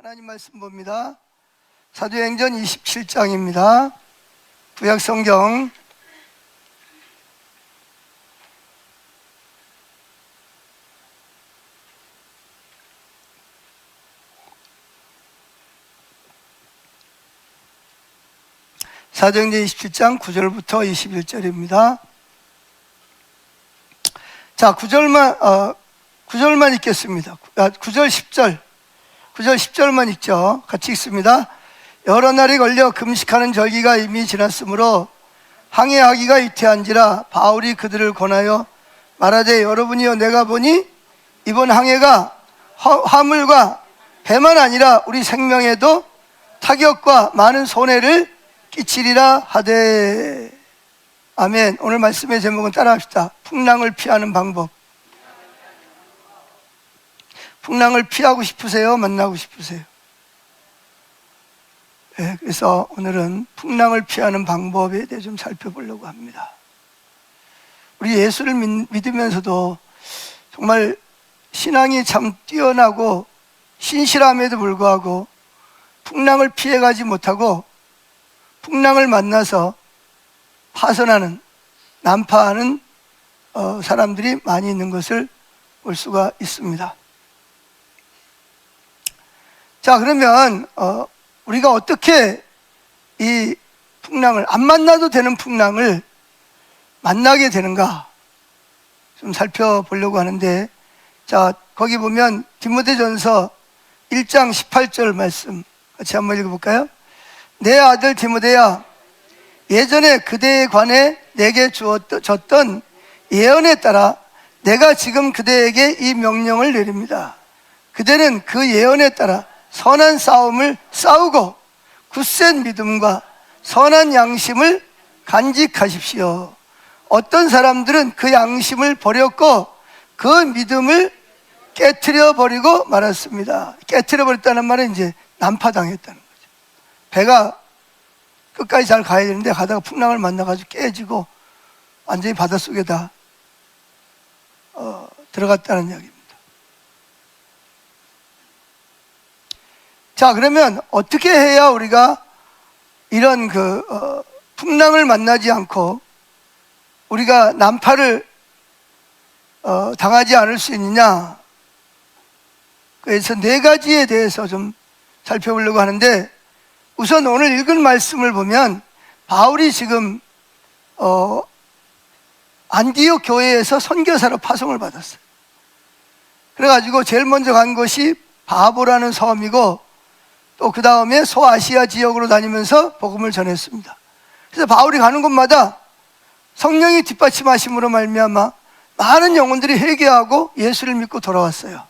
하나님 말씀 봅니다. 사도행전 27장입니다. 구약성경 사도행전 27장 9절부터 21절입니다. 자, 9절만 읽겠습니다. 9절 10절만 읽죠. 같이 읽습니다. 여러 날이 걸려 금식하는 절기가 이미 지났으므로 항해하기가 이태한지라 바울이 그들을 권하여 말하되 여러분이여 내가 보니 이번 항해가 화물과 배만 아니라 우리 생명에도 타격과 많은 손해를 끼치리라 하되. 아멘. 오늘 말씀의 제목은 따라합시다. 풍랑을 피하는 방법. 풍랑을 피하고 싶으세요? 만나고 싶으세요? 네, 그래서 오늘은 풍랑을 피하는 방법에 대해 좀 살펴보려고 합니다. 우리 예수를 믿으면서도 정말 신앙이 참 뛰어나고 신실함에도 불구하고 풍랑을 피해가지 못하고 풍랑을 만나서 파손하는, 난파하는 사람들이 많이 있는 것을 볼 수가 있습니다. 자, 그러면 우리가 어떻게 이 풍랑을, 안 만나도 되는 풍랑을 만나게 되는가 좀 살펴보려고 하는데, 자, 거기 보면 디모데전서 1장 18절 말씀 같이 한번 읽어볼까요? 내 아들 디모데야, 예전에 그대에 관해 내게 줬던 예언에 따라 내가 지금 그대에게 이 명령을 내립니다. 그대는 그 예언에 따라 선한 싸움을 싸우고 굳센 믿음과 선한 양심을 간직하십시오. 어떤 사람들은 그 양심을 버렸고 그 믿음을 깨트려 버리고 말았습니다. 깨트려 버렸다는 말은 이제 난파당했다는 거죠. 배가 끝까지 잘 가야 되는데 가다가 풍랑을 만나가지고 깨지고 완전히 바닷속에다 들어갔다는 이야기입니다. 자, 그러면 어떻게 해야 우리가 이런 풍랑을 만나지 않고 우리가 난파를 당하지 않을 수 있느냐? 그래서 네 가지에 대해서 좀 살펴보려고 하는데, 우선 오늘 읽은 말씀을 보면 바울이 지금 안디옥 교회에서 선교사로 파송을 받았어요. 그래가지고 제일 먼저 간 것이 바보라는 섬이고, 또 그 다음에 소아시아 지역으로 다니면서 복음을 전했습니다. 그래서 바울이 가는 곳마다 성령이 뒷받침하심으로 말미암아 많은 영혼들이 회개하고 예수를 믿고 돌아왔어요.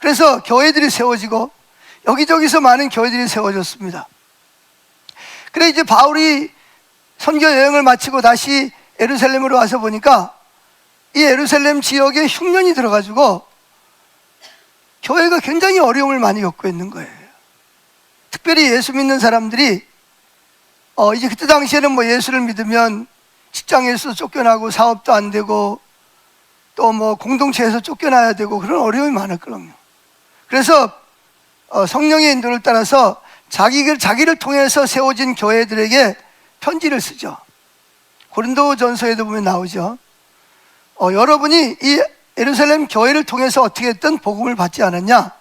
그래서 교회들이 세워지고 여기저기서 많은 교회들이 세워졌습니다. 그래 이제 바울이 선교 여행을 마치고 다시 예루살렘으로 와서 보니까 이 예루살렘 지역에 흉년이 들어가지고 교회가 굉장히 어려움을 많이 겪고 있는 거예요. 특별히 예수 믿는 사람들이 이제 그때 당시에는 뭐 예수를 믿으면 직장에서 쫓겨나고 사업도 안 되고 또 뭐 공동체에서 쫓겨나야 되고 그런 어려움이 많았거든요. 그래서 성령의 인도를 따라서 자기를 통해서 세워진 교회들에게 편지를 쓰죠. 고린도전서에도 보면 나오죠. 여러분이 이 예루살렘 교회를 통해서 어떻게 했든 복음을 받지 않았냐?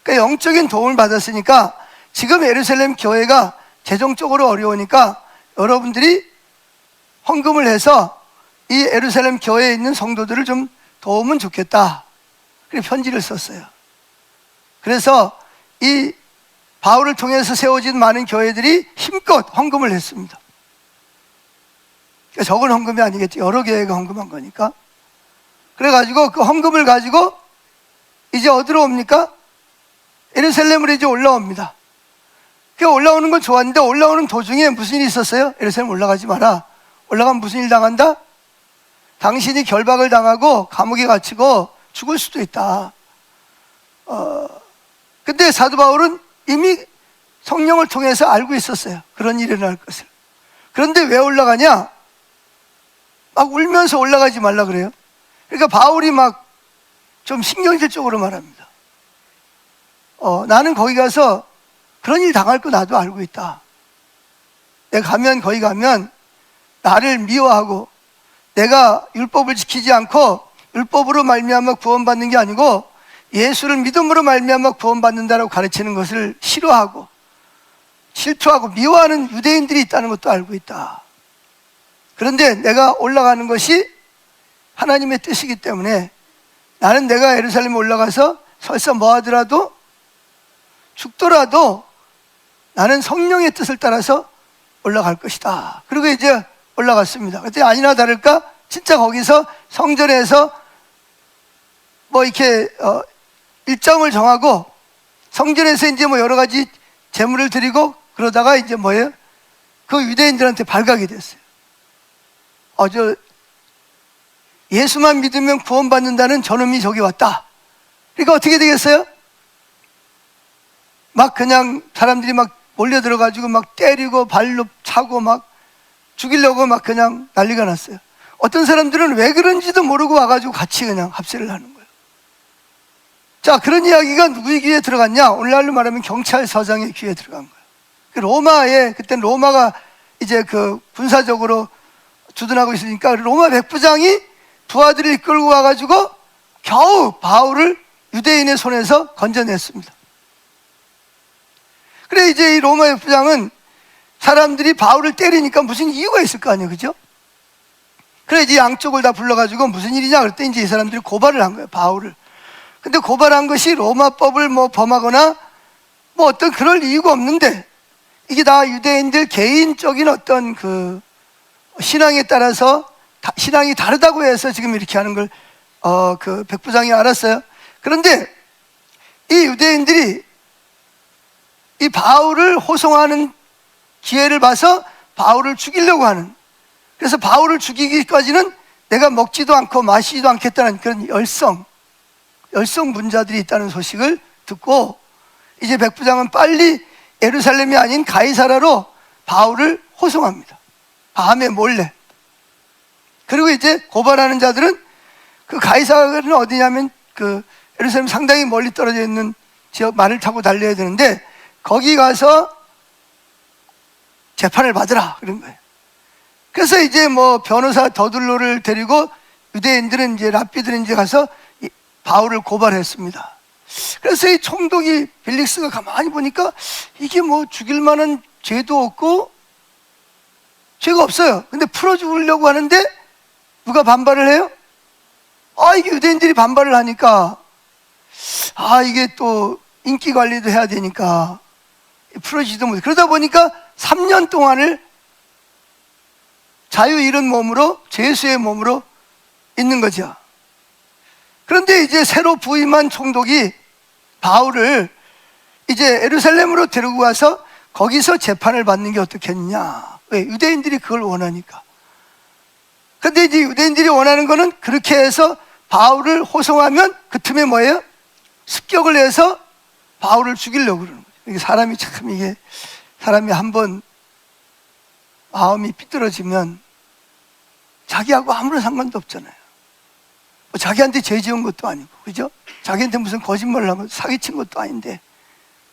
그러니까 영적인 도움을 받았으니까 지금 예루살렘 교회가 재정적으로 어려우니까 여러분들이 헌금을 해서 이 예루살렘 교회에 있는 성도들을 좀 도우면 좋겠다. 그래서 편지를 썼어요. 그래서 이 바울을 통해서 세워진 많은 교회들이 힘껏 헌금을 했습니다. 그러니까 적은 헌금이 아니겠죠. 여러 교회가 헌금한 거니까. 그래가지고 그 헌금을 가지고 이제 어디로 옵니까? 예루살렘으로 이제 올라옵니다. 그 올라오는 건 좋았는데 올라오는 도중에 무슨 일이 있었어요? 예루살렘 올라가지 마라. 올라가면 무슨 일 당한다? 당신이 결박을 당하고 감옥에 갇히고 죽을 수도 있다. 근데 사도 바울은 이미 성령을 통해서 알고 있었어요. 그런 일이 일어날 것을. 그런데 왜 올라가냐? 막 울면서 올라가지 말라 그래요. 그러니까 바울이 막 좀 신경질적으로 말합니다. 나는 거기 가서 그런 일 당할 거 나도 알고 있다. 내가 거기 가면 나를 미워하고 내가 율법을 지키지 않고 율법으로 말미암아 구원받는 게 아니고 예수를 믿음으로 말미암아 구원받는다라고 가르치는 것을 싫어하고 실토하고 미워하는 유대인들이 있다는 것도 알고 있다. 그런데 내가 올라가는 것이 하나님의 뜻이기 때문에 나는 내가 예루살렘에 올라가서 설사 뭐 하더라도 죽더라도 나는 성령의 뜻을 따라서 올라갈 것이다. 그리고 이제 올라갔습니다. 그때 아니나 다를까 진짜 거기서 성전에서 뭐 이렇게 일정을 정하고 성전에서 이제 뭐 여러 가지 제물을 드리고 그러다가 이제 뭐예요? 그 유대인들한테 발각이 됐어요. 예수만 믿으면 구원받는다는 저놈이 저기 왔다. 그러니까 어떻게 되겠어요? 막 그냥 사람들이 막 몰려들어가지고 막 때리고 발로 차고 막 죽이려고 막 그냥 난리가 났어요. 어떤 사람들은 왜 그런지도 모르고 와가지고 같이 그냥 합세를 하는 거예요. 자, 그런 이야기가 누구의 귀에 들어갔냐? 오늘날로 말하면 경찰서장의 귀에 들어간 거예요. 그때 로마가 이제 그 군사적으로 주둔하고 있으니까 로마 백부장이 두 아들을 이끌고 와가지고 겨우 바울을 유대인의 손에서 건져냈습니다. 그래 이제 이 로마 백부장은 사람들이 바울을 때리니까 무슨 이유가 있을 거 아니에요, 그죠? 그래 이제 양쪽을 다 불러가지고 무슨 일이냐 그랬더니 이제 이 사람들이 고발을 한 거예요, 바울을. 근데 고발한 것이 로마법을 뭐 범하거나 뭐 어떤 그럴 이유가 없는데 이게 다 유대인들 개인적인 어떤 그 신앙에 따라서 신앙이 다르다고 해서 지금 이렇게 하는 걸 그 백부장이 알았어요. 그런데 이 유대인들이 이 바울을 호송하는 기회를 봐서 바울을 죽이려고 하는, 그래서 바울을 죽이기까지는 내가 먹지도 않고 마시지도 않겠다는 그런 열성 분자들이 있다는 소식을 듣고 이제 백부장은 빨리 예루살렘이 아닌 가이사라로 바울을 호송합니다. 밤에 몰래. 그리고 이제 고발하는 자들은 그 가이사라는 어디냐면 그 예루살렘 상당히 멀리 떨어져 있는 지역, 말을 타고 달려야 되는데 거기 가서 재판을 받으라 그런 거예요. 그래서 이제 뭐 변호사 더둘로를 데리고 유대인들은 이제 랍비들은 이제 가서 바울을 고발했습니다. 그래서 이 총독이 벨릭스가 가만히 보니까 이게 뭐 죽일 만한 죄도 없고 죄가 없어요. 근데 풀어 죽으려고 하는데 누가 반발을 해요? 이게 유대인들이 반발을 하니까 이게 또 인기 관리도 해야 되니까 풀어지지도 못해. 그러다 보니까 3년 동안을 자유 잃은 몸으로, 죄수의 몸으로 있는 거죠. 그런데 이제 새로 부임한 총독이 바울을 이제 예루살렘으로 데리고 가서 거기서 재판을 받는 게 어떻겠냐. 왜? 유대인들이 그걸 원하니까. 근데 이제 유대인들이 원하는 거는 그렇게 해서 바울을 호송하면 그 틈에 뭐예요? 습격을 해서 바울을 죽이려고 그러는 거죠. 이게 사람이 한번 마음이 삐뚤어지면 자기하고 아무런 상관도 없잖아요. 뭐 자기한테 죄 지은 것도 아니고, 그죠? 자기한테 무슨 거짓말을 하고 사기친 것도 아닌데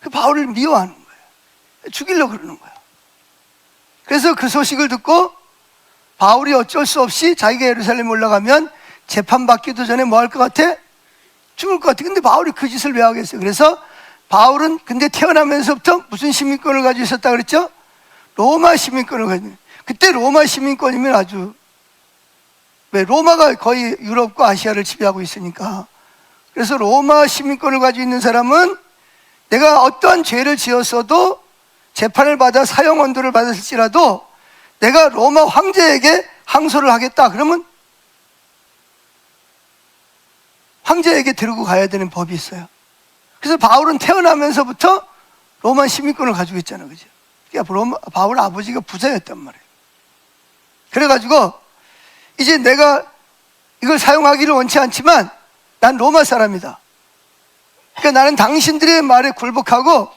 그 바울을 미워하는 거예요. 죽이려고 그러는 거예요. 그래서 그 소식을 듣고 바울이 어쩔 수 없이 자기가 예루살렘에 올라가면 재판받기도 전에 뭐 할 것 같아? 죽을 것 같아. 근데 바울이 그 짓을 왜 하겠어요? 그래서 바울은 근데 태어나면서부터 무슨 시민권을 가지고 있었다 그랬죠? 로마 시민권을 가지고. 그때 로마 시민권이면 아주, 왜? 로마가 거의 유럽과 아시아를 지배하고 있으니까. 그래서 로마 시민권을 가지고 있는 사람은 내가 어떠한 죄를 지었어도 재판을 받아 사형 언도를 받았을지라도 내가 로마 황제에게 항소를 하겠다 그러면 황제에게 데리고 가야 되는 법이 있어요. 그래서 바울은 태어나면서부터 로마 시민권을 가지고 있잖아요, 그죠? 그러니까 바울 아버지가 부자였단 말이에요. 그래가지고 이제 내가 이걸 사용하기를 원치 않지만 난 로마 사람이다. 그러니까 나는 당신들의 말에 굴복하고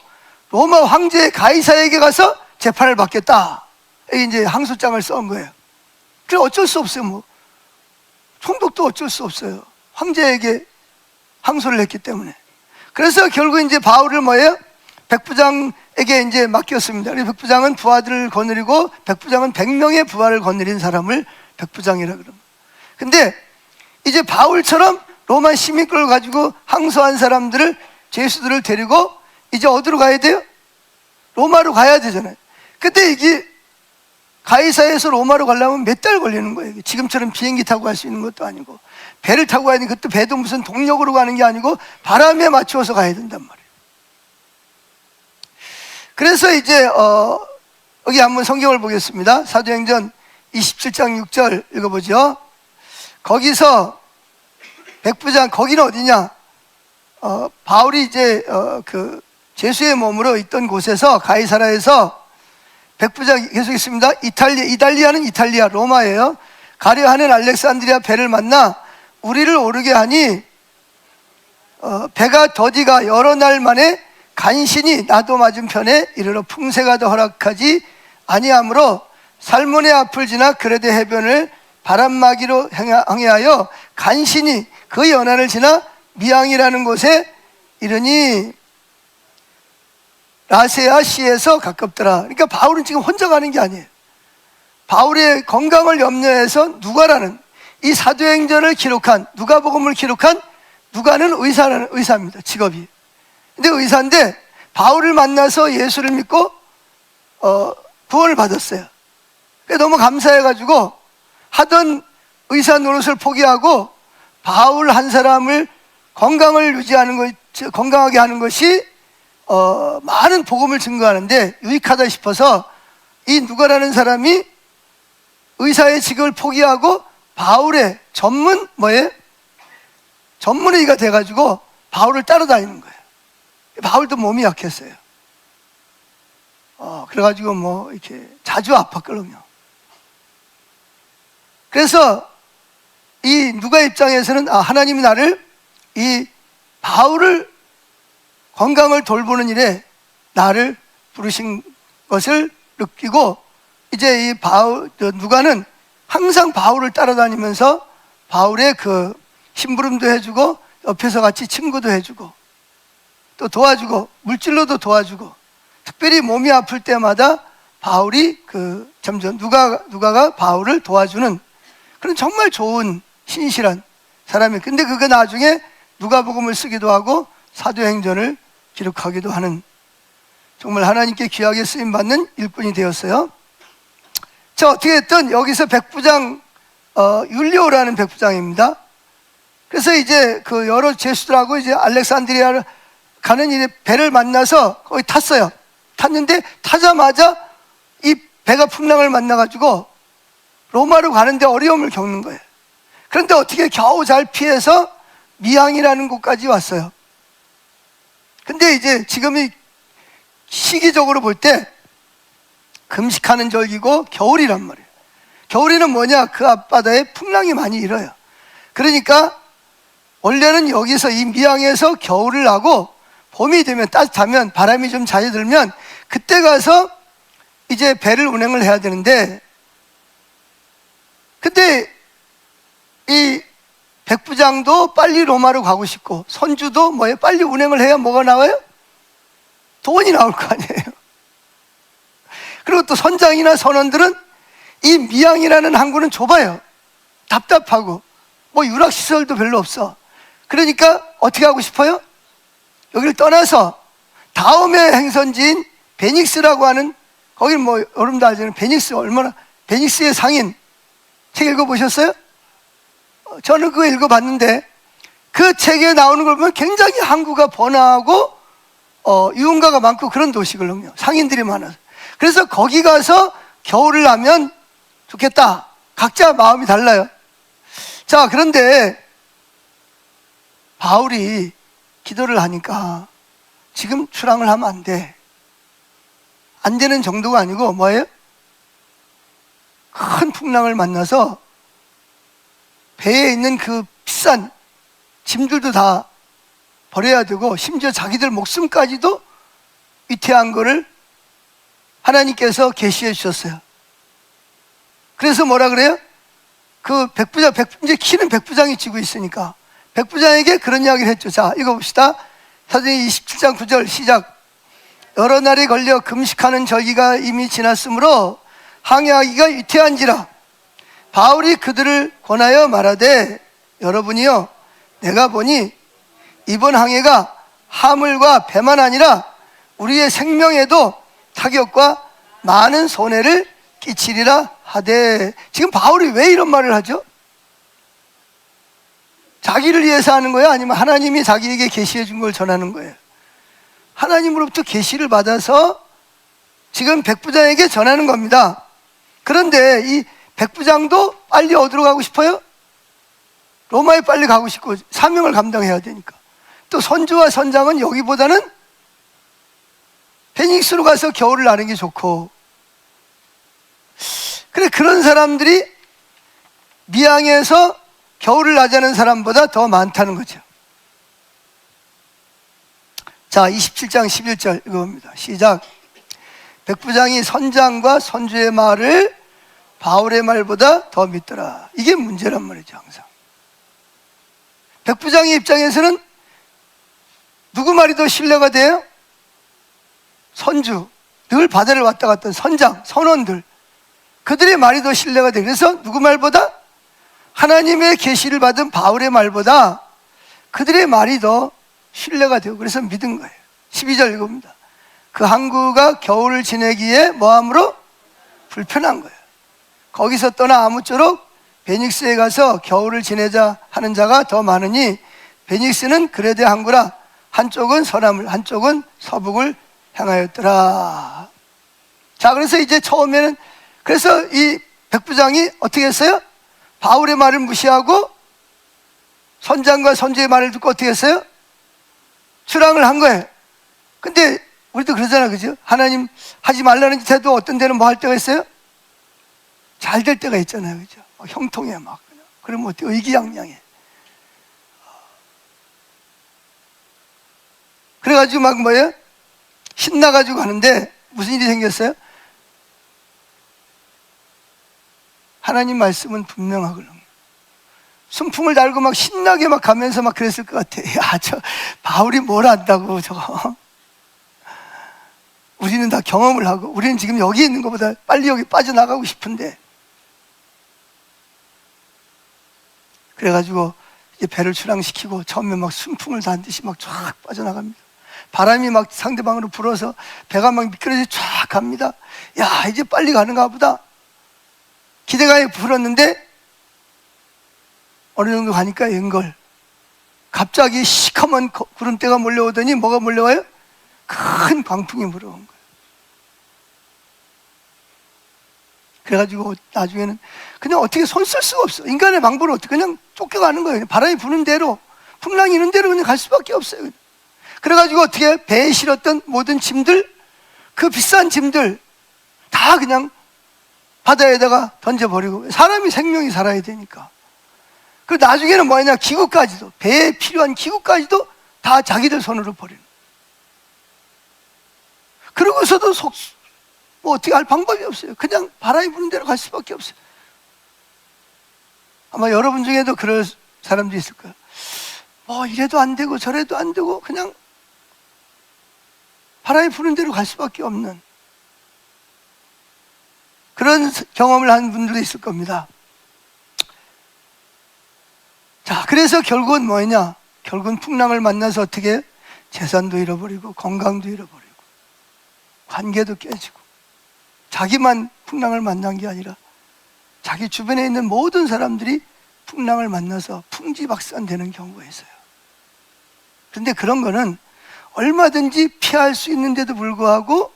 로마 황제 가이사에게 가서 재판을 받겠다. 이제 항소장을 써온 거예요. 그래 어쩔 수 없어요. 뭐 총독도 어쩔 수 없어요. 황제에게 항소를 했기 때문에. 그래서 결국 이제 바울을 뭐예요? 백부장에게 이제 맡겼습니다. 그래서 백부장은 부하들을 거느리고 백부장은 100명의 부하를 거느린 사람을 백부장이라 그럽니다. 근데 이제 바울처럼 로마 시민권을 가지고 항소한 사람들을, 죄수들을 데리고 이제 어디로 가야 돼요? 로마로 가야 되잖아요. 근데 이게 가이사에서 로마로 가려면 몇 달 걸리는 거예요. 지금처럼 비행기 타고 갈 수 있는 것도 아니고, 배를 타고 가야 되는, 그것도 배도 무슨 동력으로 가는 게 아니고 바람에 맞추어서 가야 된단 말이에요. 그래서 이제 여기 한번 성경을 보겠습니다. 사도행전 27장 6절 읽어보죠. 거기서 백부장, 거기는 어디냐? 바울이 이제 그 제수의 몸으로 있던 곳에서, 가이사라에서 백부장 계속 있습니다. 이달리아는 이탈리아, 로마예요. 가려 하는 알렉산드리아 배를 만나 우리를 오르게 하니 배가 더디가 여러 날 만에 간신히 나도 맞은편에 이르러 풍세가 더 허락하지 아니하므로 살몬의 앞을 지나 그레데 해변을 바람막이로 항해하여 간신히 그 연안을 지나 미항이라는 곳에 이르니 라세아 시에서 가깝더라. 그러니까 바울은 지금 혼자 가는 게 아니에요. 바울의 건강을 염려해서 누가라는, 이 사도행전을 기록한, 누가복음을 기록한, 누가는 의사입니다, 직업이. 근데 의사인데 바울을 만나서 예수를 믿고 구원을 받았어요. 너무 감사해가지고 하던 의사 노릇을 포기하고 바울 한 사람을 건강을 유지하는 것, 건강하게 하는 것이 많은 복음을 증거하는데 유익하다 싶어서 이 누가라는 사람이 의사의 직업을 포기하고 바울의 전문의가 돼가지고 바울을 따라다니는 거예요. 바울도 몸이 약했어요. 그래가지고 뭐 이렇게 자주 아팠거든요. 그래서 이 누가 입장에서는 하나님이 나를, 이 바울을 건강을 돌보는 일에 나를 부르신 것을 느끼고, 이제 이 누가는 항상 바울을 따라다니면서 바울의 그 심부름도 해주고 옆에서 같이 친구도 해주고 또 도와주고 물질로도 도와주고, 특별히 몸이 아플 때마다 바울이 누가가 바울을 도와주는 그런 정말 좋은 신실한 사람이에요. 근데 그게 나중에 누가복음을 쓰기도 하고 사도행전을 기록하기도 하는 정말 하나님께 귀하게 쓰임받는 일꾼이 되었어요. 자, 어떻게 됐든 여기서 백부장 율리오라는 백부장입니다. 그래서 이제 그 여러 제수들하고 이제 알렉산드리아를 가는 일에 배를 만나서 거기 탔어요. 탔는데 타자마자 이 배가 풍랑을 만나가지고 로마로 가는데 어려움을 겪는 거예요. 그런데 어떻게 겨우 잘 피해서 미항이라는 곳까지 왔어요. 근데 이제 지금이 시기적으로 볼 때 금식하는 절기고 겨울이란 말이에요. 겨울에는 뭐냐? 그 앞바다에 풍랑이 많이 일어요. 그러니까 원래는 여기서 이 미항에서 겨울을 하고 봄이 되면 따뜻하면 바람이 좀 잦아들면 그때 가서 이제 배를 운행을 해야 되는데, 근데 이 백부장도 빨리 로마로 가고 싶고 선주도 빨리 운행을 해야 뭐가 나와요? 돈이 나올 거 아니에요. 그리고 또 선장이나 선원들은 이 미항이라는 항구는 좁아요. 답답하고 유락시설도 별로 없어. 그러니까 어떻게 하고 싶어요? 여기를 떠나서 다음에 행선지인 베닉스라고 하는, 거기는 여러분도 아시는 베닉스의 상인 책 읽어보셨어요? 저는 그거 읽어봤는데 그 책에 나오는 걸 보면 굉장히 항구가 번화하고 유흥가가 많고 그런 도시거든요. 상인들이 많아서. 그래서 거기 가서 겨울을 하면 좋겠다. 각자 마음이 달라요. 자, 그런데 바울이 기도를 하니까 지금 출항을 하면 안 돼. 안 되는 정도가 아니고 뭐예요? 큰 풍랑을 만나서 배에 있는 그 비싼 짐들도 다 버려야 되고 심지어 자기들 목숨까지도 위태한 거를 하나님께서 계시해 주셨어요. 그래서 뭐라 그래요? 그 이제 키는 백부장이 지고 있으니까 백부장에게 그런 이야기를 했죠. 자, 읽어봅시다. 사도행전 27장 9절 시작. 여러 날이 걸려 금식하는 절기가 이미 지났으므로 항해하기가 유태한지라 바울이 그들을 권하여 말하되 여러분이요 내가 보니 이번 항해가 하물과 배만 아니라 우리의 생명에도 타격과 많은 손해를 끼치리라 하되. 지금 바울이 왜 이런 말을 하죠? 자기를 위해서 하는 거예요? 아니면 하나님이 자기에게 계시해 준 걸 전하는 거예요? 하나님으로부터 계시를 받아서 지금 백부장에게 전하는 겁니다. 그런데 이 백부장도 빨리 어디로 가고 싶어요? 로마에 빨리 가고 싶고 사명을 감당해야 되니까. 또 선주와 선장은 여기보다는 베닉스로 가서 겨울을 나는 게 좋고. 그래, 그런 사람들이 미항에서 겨울을 나자는 사람보다 더 많다는 거죠. 자, 27장 11절 읽어봅니다. 시작. 백부장이 선장과 선주의 말을 바울의 말보다 더 믿더라. 이게 문제란 말이죠. 항상 백부장의 입장에서는 누구 말이 더 신뢰가 돼요? 선주, 늘 바다를 왔다 갔던 선장, 선원들, 그들의 말이 더 신뢰가 돼요. 그래서 누구 말보다? 하나님의 계시를 받은 바울의 말보다 그들의 말이 더 신뢰가 되고 그래서 믿은 거예요. 12절 읽어봅니다. 그 항구가 겨울을 지내기에 뭐함으로? 불편한 거예요. 거기서 떠나 아무쪼록 베닉스에 가서 겨울을 지내자 하는 자가 더 많으니 베닉스는 그레데 항구라 한쪽은 서남을 한쪽은 서북을 향하였더라. 자, 그래서 이제 처음에는 그래서 이 백부장이 어떻게 했어요? 바울의 말을 무시하고 선장과 선주의 말을 듣고 어떻게 했어요? 출항을 한 거예요. 근데 우리도 그러잖아, 그죠? 하나님 하지 말라는 짓 해도 어떤 데는 뭐 할 때가 있어요? 잘 될 때가 있잖아요, 그죠? 형통해 막. 그러면 어떻게 의기양양해. 그래가지고 막 뭐예요? 신나가지고 하는데 무슨 일이 생겼어요? 하나님 말씀은 분명하거든요. 순풍을 달고 막 신나게 막 가면서 막 그랬을 것 같아. 야, 저 바울이 뭘 안다고 저거. 우리는 다 경험을 하고 우리는 지금 여기 있는 것보다 빨리 여기 빠져나가고 싶은데. 그래가지고 이제 배를 출항시키고 처음에 막 순풍을 단듯이 막 쫙 빠져나갑니다. 바람이 막 상대방으로 불어서 배가 막 미끄러져 쫙 갑니다. 야, 이제 빨리 가는가 보다. 기대가 불었는데 어느 정도 가니까 연걸 갑자기 시커먼 구름대가 몰려오더니 뭐가 몰려와요? 큰 광풍이 불어온 거예요. 그래가지고 나중에는 그냥 어떻게 손 쓸 수가 없어. 인간의 방법을 어떻게 그냥 쫓겨가는 거예요. 바람이 부는 대로 풍랑이 있는 대로 그냥 갈 수밖에 없어요. 그래가지고 어떻게 배에 실었던 모든 짐들, 그 비싼 짐들 다 그냥 바다에다가 던져버리고, 사람이 생명이 살아야 되니까. 그리고 나중에는 뭐냐, 기구까지도, 배에 필요한 기구까지도 다 자기들 손으로 버리는. 그러고서도 뭐 어떻게 할 방법이 없어요. 그냥 바람이 부는 대로 갈 수밖에 없어요. 아마 여러분 중에도 그럴 사람도 있을 거예요. 뭐 이래도 안 되고 저래도 안 되고 그냥 바람이 부는 대로 갈 수밖에 없는 그런 경험을 한 분들도 있을 겁니다. 자, 그래서 결국은 뭐냐? 결국은 풍랑을 만나서 어떻게 재산도 잃어버리고 건강도 잃어버리고 관계도 깨지고, 자기만 풍랑을 만난 게 아니라 자기 주변에 있는 모든 사람들이 풍랑을 만나서 풍지박산되는 경우가 있어요. 그런데 그런 거는 얼마든지 피할 수 있는데도 불구하고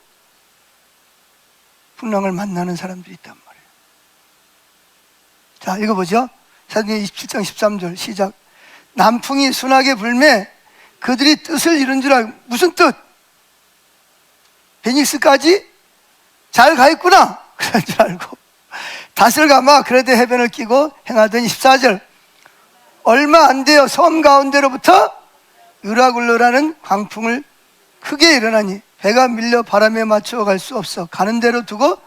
풍랑을 만나는 사람들이 있단 말이에요. 자, 읽어보죠. 사도행전 27장 13절 시작. 남풍이 순하게 불매 그들이 뜻을 이룬 줄 알고. 무슨 뜻? 베닉스까지 잘 가 있구나 그런 줄 알고 닷을 감아 그레데 해변을 끼고 행하더니 14절 얼마 안 돼요. 섬 가운데로부터 유라굴로라는 광풍을 크게 일어나니 배가 밀려 바람에 맞추어 갈 수 없어 가는 대로 두고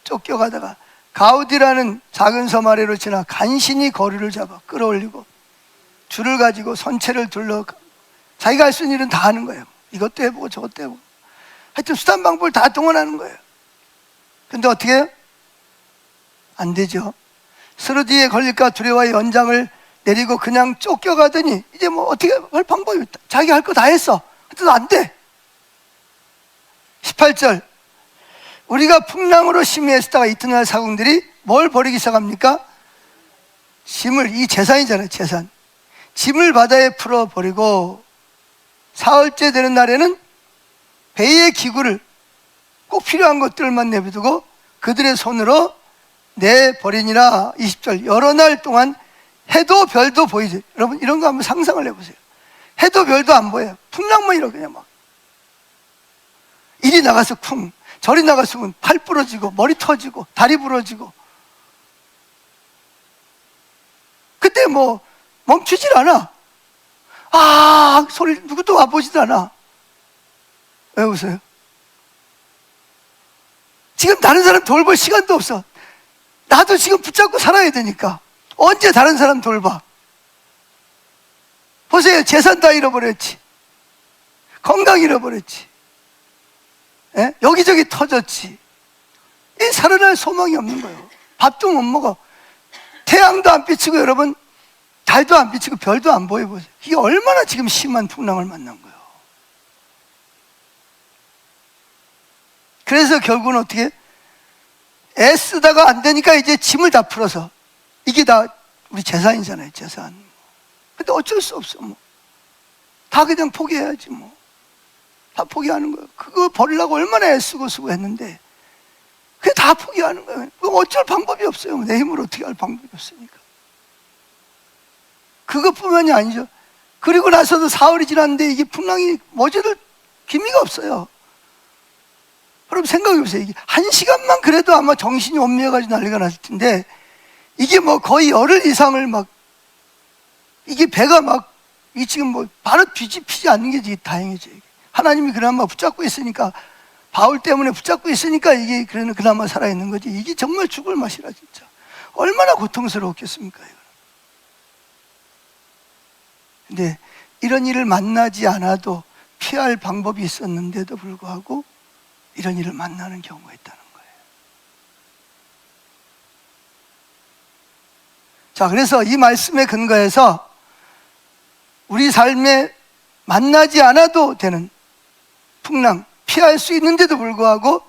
쫓겨가다가 가우디라는 작은 섬 아래로 지나 간신히 거리를 잡아 끌어올리고 줄을 가지고 선체를 둘러 자기가 할 수 있는 일은 다 하는 거예요. 이것도 해보고 저것도 해보고. 하여튼 수단 방법을 다 동원하는 거예요. 근데 어떻게 해요? 안 되죠. 스르디에 걸릴까 두려워의 연장을 내리고 그냥 쫓겨가더니 이제 뭐 어떻게 할 방법이 없다. 자기 할 거 다 했어. 하여튼 안 돼. 18절, 우리가 풍랑으로 심히했다가 이튿날 사공들이 뭘 버리기 시작합니까? 짐을, 이 재산이잖아요. 재산. 짐을 바다에 풀어버리고 사흘째 되는 날에는 배의 기구를 꼭 필요한 것들만 내비두고 그들의 손으로 내버리니라. 20절, 여러 날 동안 해도 별도 보이지. 여러분 이런 거 한번 상상을 해보세요. 해도 별도 안 보여요. 풍랑만 이러 그냥 막 이리 나가서 쿵, 저리 나가서 쿵, 팔 부러지고 머리 터지고 다리 부러지고. 그때 뭐 멈추질 않아. 아 소리 누구도 와보지도 않아. 왜 웃어요? 지금 다른 사람 돌볼 시간도 없어. 나도 지금 붙잡고 살아야 되니까. 언제 다른 사람 돌봐? 보세요. 재산 다 잃어버렸지. 건강 잃어버렸지. 예? 여기저기 터졌지. 이 살아날 소망이 없는 거예요. 밥도 못 먹어. 태양도 안 비치고 여러분 달도 안 비치고 별도 안 보여보세요. 이게 얼마나 지금 심한 풍랑을 만난 거예요. 그래서 결국은 어떻게 애쓰다가 안 되니까 이제 짐을 다 풀어서, 이게 다 우리 재산이잖아요. 재산. 근데 어쩔 수 없어. 뭐 다 그냥 포기해야지. 뭐 다 포기하는 거예요. 그거 버리려고 얼마나 애쓰고 쓰고 했는데 그게 다 포기하는 거예요. 어쩔 방법이 없어요. 내 힘으로 어떻게 할 방법이 없으니까. 그것뿐만이 아니죠. 그리고 나서도 사흘이 지났는데 이게 풍랑이 멎어들 기미가 없어요. 여러분 생각해 보세요. 이게 1시간만 그래도 아마 정신이 혼미해가지고 난리가 났을 텐데 이게 뭐 거의 열흘 이상을 막, 이게 배가 막 이 지금 뭐 바로 뒤집히지 않는 게 다행이죠. 하나님이 그나마 붙잡고 있으니까, 바울 때문에 붙잡고 있으니까 이게 그나마 살아있는 거지. 이게 정말 죽을 맛이라 진짜. 얼마나 고통스러웠겠습니까 이거. 근데 이런 일을 만나지 않아도 피할 방법이 있었는데도 불구하고 이런 일을 만나는 경우가 있다는 거예요. 자, 그래서 이 말씀에 근거해서 우리 삶에 만나지 않아도 되는 풍랑, 피할 수 있는데도 불구하고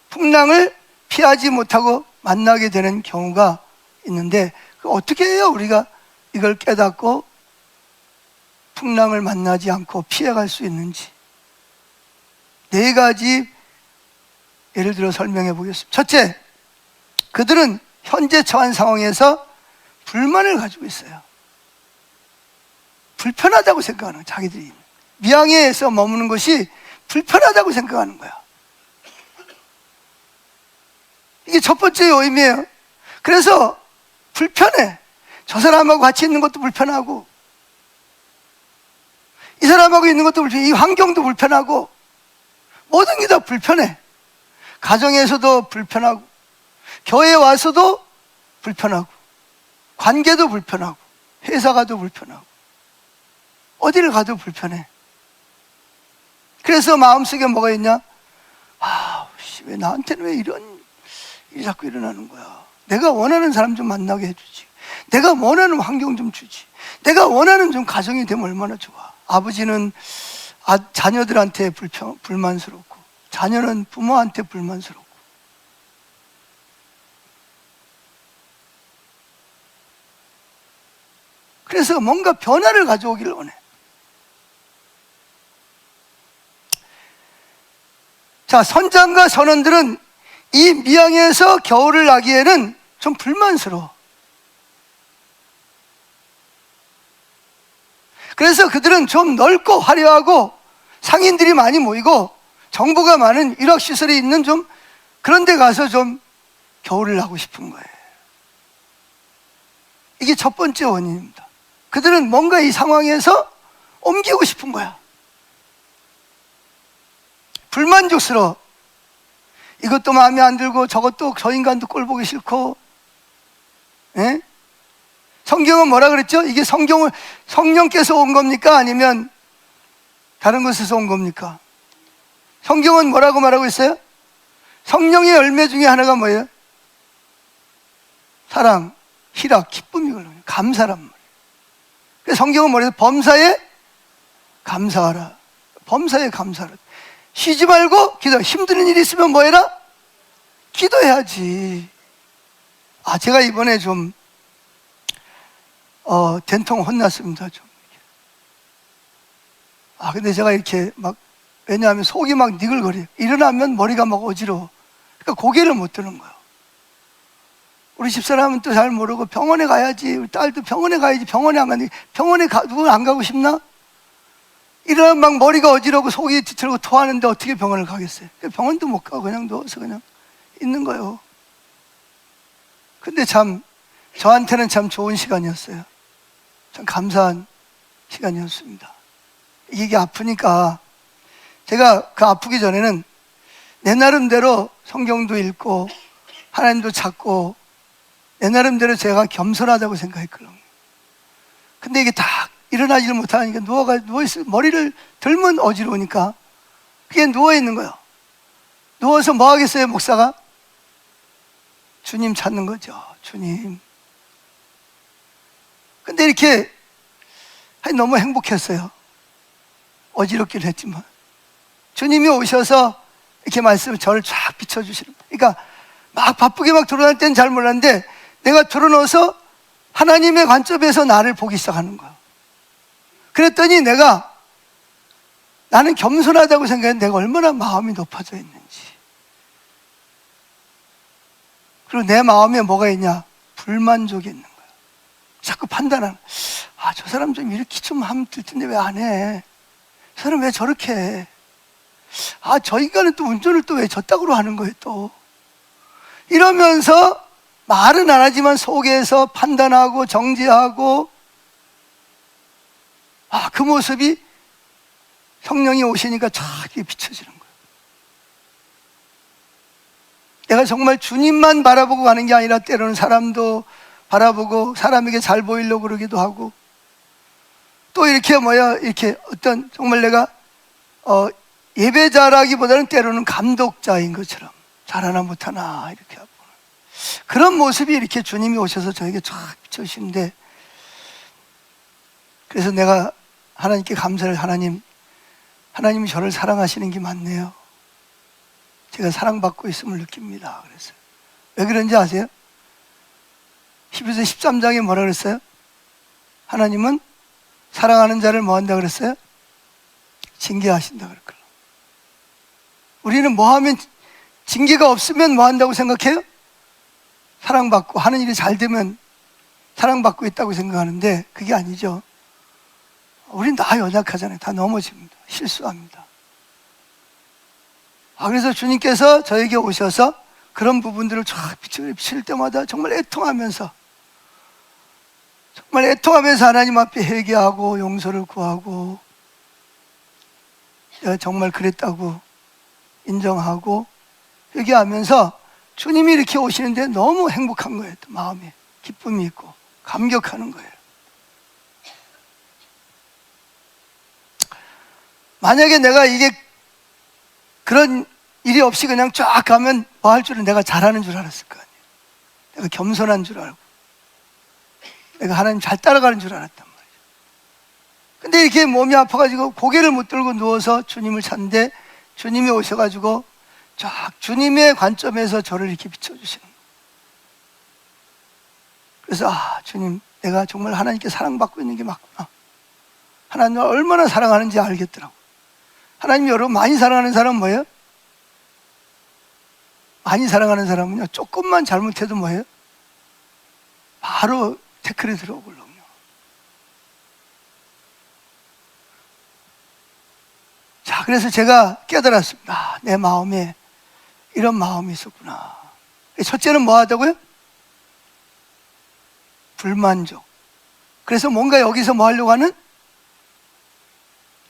풍랑을 피하지 못하고 만나게 되는 경우가 있는데, 어떻게 해요? 우리가 이걸 깨닫고 풍랑을 만나지 않고 피해갈 수 있는지 4가지 예를 들어 설명해 보겠습니다. 첫째, 그들은 현재 처한 상황에서 불만을 가지고 있어요. 불편하다고 생각하는 거예요. 자기들이 미양에서 머무는 것이 불편하다고 생각하는 거야. 이게 첫 번째 요임이에요. 그래서 불편해. 저 사람하고 같이 있는 것도 불편하고 이 사람하고 있는 것도 불편해. 이 환경도 불편하고 모든 게 다 불편해. 가정에서도 불편하고 교회에 와서도 불편하고 관계도 불편하고 회사 가도 불편하고 어디를 가도 불편해. 그래서 마음속에 뭐가 있냐? 왜 나한테는 왜 이런 일이 자꾸 일어나는 거야. 내가 원하는 사람 좀 만나게 해주지. 내가 원하는 환경 좀 주지. 내가 원하는 좀 가정이 되면 얼마나 좋아. 아버지는 자녀들한테 불만스럽고 자녀는 부모한테 불만스럽고. 그래서 뭔가 변화를 가져오기를 원해. 자, 선장과 선원들은 이 미양에서 겨울을 나기에는 좀 불만스러워. 그래서 그들은 좀 넓고 화려하고 상인들이 많이 모이고 정보가 많은 일학시설이 있는 좀 그런 데 가서 좀 겨울을 나고 싶은 거예요. 이게 첫 번째 원인입니다. 그들은 뭔가 이 상황에서 옮기고 싶은 거야. 불만족스러워. 이것도 마음에 안 들고 저것도 저 인간도 꼴 보기 싫고. 예? 성경은 뭐라 그랬죠? 이게 성령께서 온 겁니까? 아니면 다른 곳에서 온 겁니까? 성경은 뭐라고 말하고 있어요? 성령의 열매 중에 하나가 뭐예요? 사랑, 희락, 기쁨이거든요. 감사란 말이에요. 그래서 성경은 뭐래요? 범사에 감사하라. 범사에 감사하라. 쉬지 말고 기도. 힘드는 일이 있으면 뭐 해라? 기도해야지. 제가 이번에 좀 된통 혼났습니다. 좀. 근데 제가 이렇게 막, 왜냐하면 속이 막 니글거려요. 일어나면 머리가 막 어지러워. 그러니까 고개를 못 드는 거예요. 우리 집사람은 또 잘 모르고 병원에 가야지. 우리 딸도 병원에 가야지. 병원에 안 가는데, 누군 안 가고 싶나? 일어나면 막 머리가 어지러고 속이 뒤틀고 토하는데 어떻게 병원을 가겠어요? 병원도 못 가고 그냥 누워서 그냥 있는 거예요. 근데 참, 저한테는 참 좋은 시간이었어요. 참 감사한 시간이었습니다. 이게 아프니까 제가 그 아프기 전에는 내 나름대로 성경도 읽고 하나님도 찾고 내 나름대로 제가 겸손하다고 생각했거든요. 근데 이게 딱 일어나지를 못하니까 누워있어. 머리를 들면 어지러우니까 그냥 누워있는 거예요. 누워서 뭐 하겠어요, 목사가? 주님 찾는 거죠. 주님. 근데 이렇게 너무 행복했어요. 어지럽긴 했지만 주님이 오셔서 이렇게 저를 쫙 비춰주시는 거예요. 그러니까 막 바쁘게 막 드러날 때는 잘 몰랐는데 내가 드러넣어서 하나님의 관점에서 나를 보기 시작하는 거예요. 그랬더니 나는 겸손하다고 생각했는데 내가 얼마나 마음이 높아져 있는지. 그리고 내 마음에 뭐가 있냐? 불만족이 있는 거예요. 자꾸 판단하는, 저 사람 좀 이렇게 좀 하면 될 텐데 왜 안 해? 저 사람 왜 저렇게 해? 저 인간은 또 운전을 또 왜 저따구로 하는 거예요, 또. 이러면서 말은 안 하지만 속에서 판단하고 정죄하고, 그 모습이 성령이 오시니까 쫙 비춰지는 거예요. 내가 정말 주님만 바라보고 가는 게 아니라 때로는 사람도 바라보고 사람에게 잘 보이려고 그러기도 하고, 또 이렇게 이렇게 어떤 정말 내가 예배자라기보다는 때로는 감독자인 것처럼 잘하나 못하나 이렇게 하고, 그런 모습이 이렇게 주님이 오셔서 저에게 쫙 비춰주시는데, 그래서 내가 하나님께 감사를, 하나님이 저를 사랑하시는 게 맞네요. 제가 사랑받고 있음을 느낍니다. 그래서 왜 그런지 아세요? 히브리서 13장에 뭐라 그랬어요? 하나님은 사랑하는 자를 뭐 한다 그랬어요? 징계하신다 그랬거든요. 우리는 뭐 하면, 징계가 없으면 뭐 한다고 생각해요? 사랑받고 하는 일이 잘 되면 사랑받고 있다고 생각하는데 그게 아니죠. 우린 다 연약하잖아요. 다 넘어집니다. 실수합니다. 그래서 주님께서 저에게 오셔서 그런 부분들을 쫙 비칠 때마다 정말 애통하면서 하나님 앞에 회개하고 용서를 구하고, 내가 정말 그랬다고 인정하고 회개하면서 주님이 이렇게 오시는데 너무 행복한 거예요. 또 마음에 기쁨이 있고 감격하는 거예요. 만약에 내가 이게 그런 일이 없이 그냥 쫙 가면 뭐 할 줄은 내가 잘하는 줄 알았을 거 아니에요. 내가 겸손한 줄 알고 내가 하나님 잘 따라가는 줄 알았단 말이에요. 근데 이렇게 몸이 아파가지고 고개를 못 들고 누워서 주님을 찾는데 주님이 오셔가지고 쫙 주님의 관점에서 저를 이렇게 비춰주시는 거예요. 그래서 주님, 내가 정말 하나님께 사랑받고 있는 게 맞구나. 하나님을 얼마나 사랑하는지 알겠더라고. 하나님 여러분 많이 사랑하는 사람은 뭐예요? 많이 사랑하는 사람은요, 조금만 잘못해도 뭐예요? 바로 태클에 들어오거든요. 자, 그래서 제가 깨달았습니다. 내 마음에 이런 마음이 있었구나. 첫째는 뭐 하다고요? 불만족. 그래서 뭔가 여기서 뭐 하려고 하는?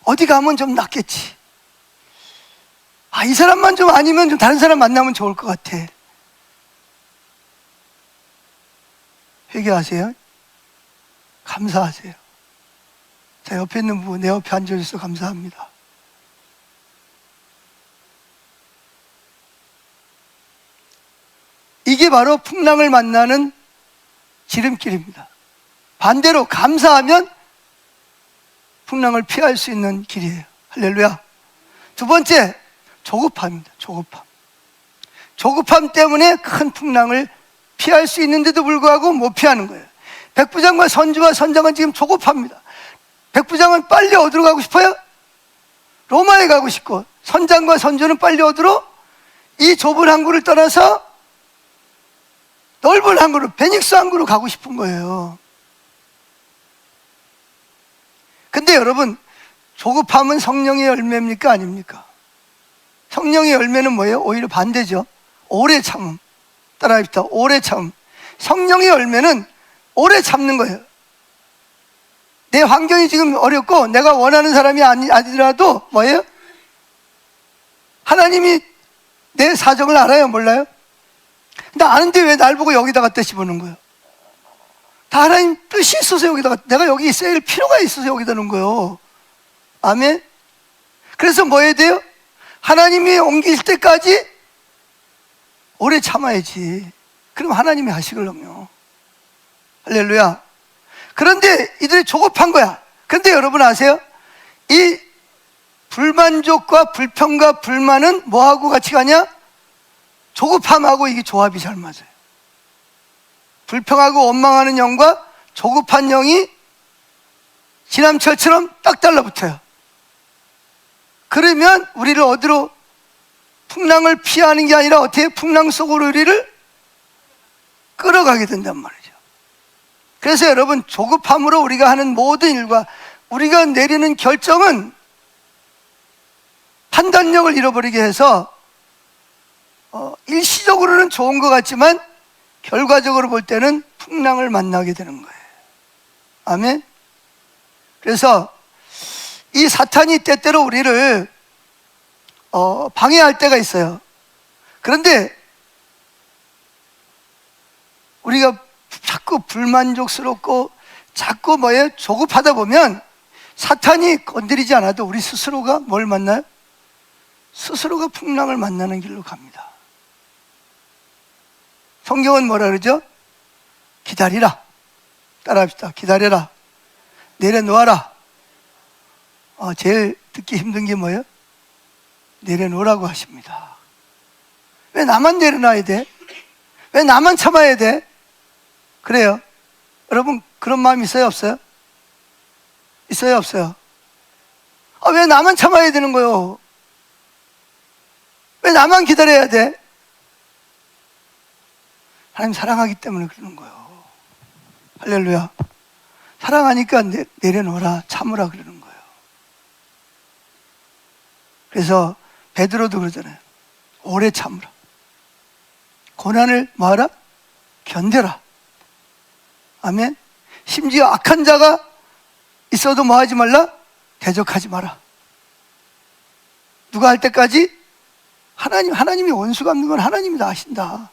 어디 가면 좀 낫겠지. 이 사람만 좀 아니면 좀 다른 사람 만나면 좋을 것 같아. 회개하세요. 감사하세요. 자, 옆에 있는 분, 내 옆에 앉아주셔서 감사합니다. 이게 바로 풍랑을 만나는 지름길입니다. 반대로 감사하면 풍랑을 피할 수 있는 길이에요. 할렐루야. 두 번째, 조급함입니다. 조급함 때문에 큰 풍랑을 피할 수 있는데도 불구하고 못 피하는 거예요. 백부장과 선주와 선장은 지금 조급합니다. 백부장은 빨리 어디로 가고 싶어요? 로마에 가고 싶고, 선장과 선주는 빨리 어디로? 이 좁은 항구를 떠나서 넓은 항구로, 베닉스 항구로 가고 싶은 거예요. 근데 여러분, 조급함은 성령의 열매입니까? 아닙니까? 성령의 열매는 뭐예요? 오히려 반대죠. 오래 참음. 따라합시다. 오래 참음. 성령의 열매는 오래 참는 거예요. 내 환경이 지금 어렵고 내가 원하는 사람이 아니더라도 뭐예요? 하나님이 내 사정을 알아요? 몰라요? 근데 아는데 왜 날 보고 여기다 갖다 집어넣은 거예요? 다 하나님 뜻이 있어서 여기다가, 내가 여기 있어야 할 필요가 있어서 여기다 놓은 거예요. 아멘. 그래서 뭐 해야 돼요? 하나님이 옮길 때까지 오래 참아야지. 그럼 하나님이 하시걸럼요. 할렐루야. 그런데 이들이 조급한 거야. 그런데 여러분 아세요? 이 불만족과 불평과 불만은 뭐하고 같이 가냐? 조급함하고 이게 조합이 잘 맞아요. 불평하고 원망하는 영과 조급한 영이 지남철처럼 딱 달라붙어요. 그러면 우리를 어디로, 풍랑을 피하는 게 아니라 어떻게 풍랑 속으로 우리를 끌어가게 된단 말이죠. 그래서 여러분, 조급함으로 우리가 하는 모든 일과 우리가 내리는 결정은 판단력을 잃어버리게 해서 일시적으로는 좋은 것 같지만 결과적으로 볼 때는 풍랑을 만나게 되는 거예요. 아멘. 그래서 이 사탄이 때때로 우리를 방해할 때가 있어요. 그런데 우리가 자꾸 불만족스럽고 자꾸 조급하다 보면 사탄이 건드리지 않아도 우리 스스로가 뭘 만나요? 스스로가 풍랑을 만나는 길로 갑니다. 성경은 뭐라 그러죠? 기다리라. 따라합시다. 기다려라. 내려놓아라. 제일 듣기 힘든 게 뭐예요? 내려놓으라고 하십니다. 왜 나만 내려놔야 돼? 왜 나만 참아야 돼? 그래요. 여러분, 그런 마음 있어요? 없어요? 있어요? 없어요? 왜 나만 참아야 되는 거요? 왜 나만 기다려야 돼? 하나님 사랑하기 때문에 그러는 거예요. 할렐루야. 사랑하니까 내려놓으라, 참으라 그러는 거예요. 그래서 베드로도 그러잖아요. 오래 참으라. 고난을 뭐하라? 견뎌라. 아멘. 심지어 악한 자가 있어도 뭐하지 말라? 대적하지 마라. 누가 할 때까지? 하나님이 원수 갚는 건 하나님이 다 하신다.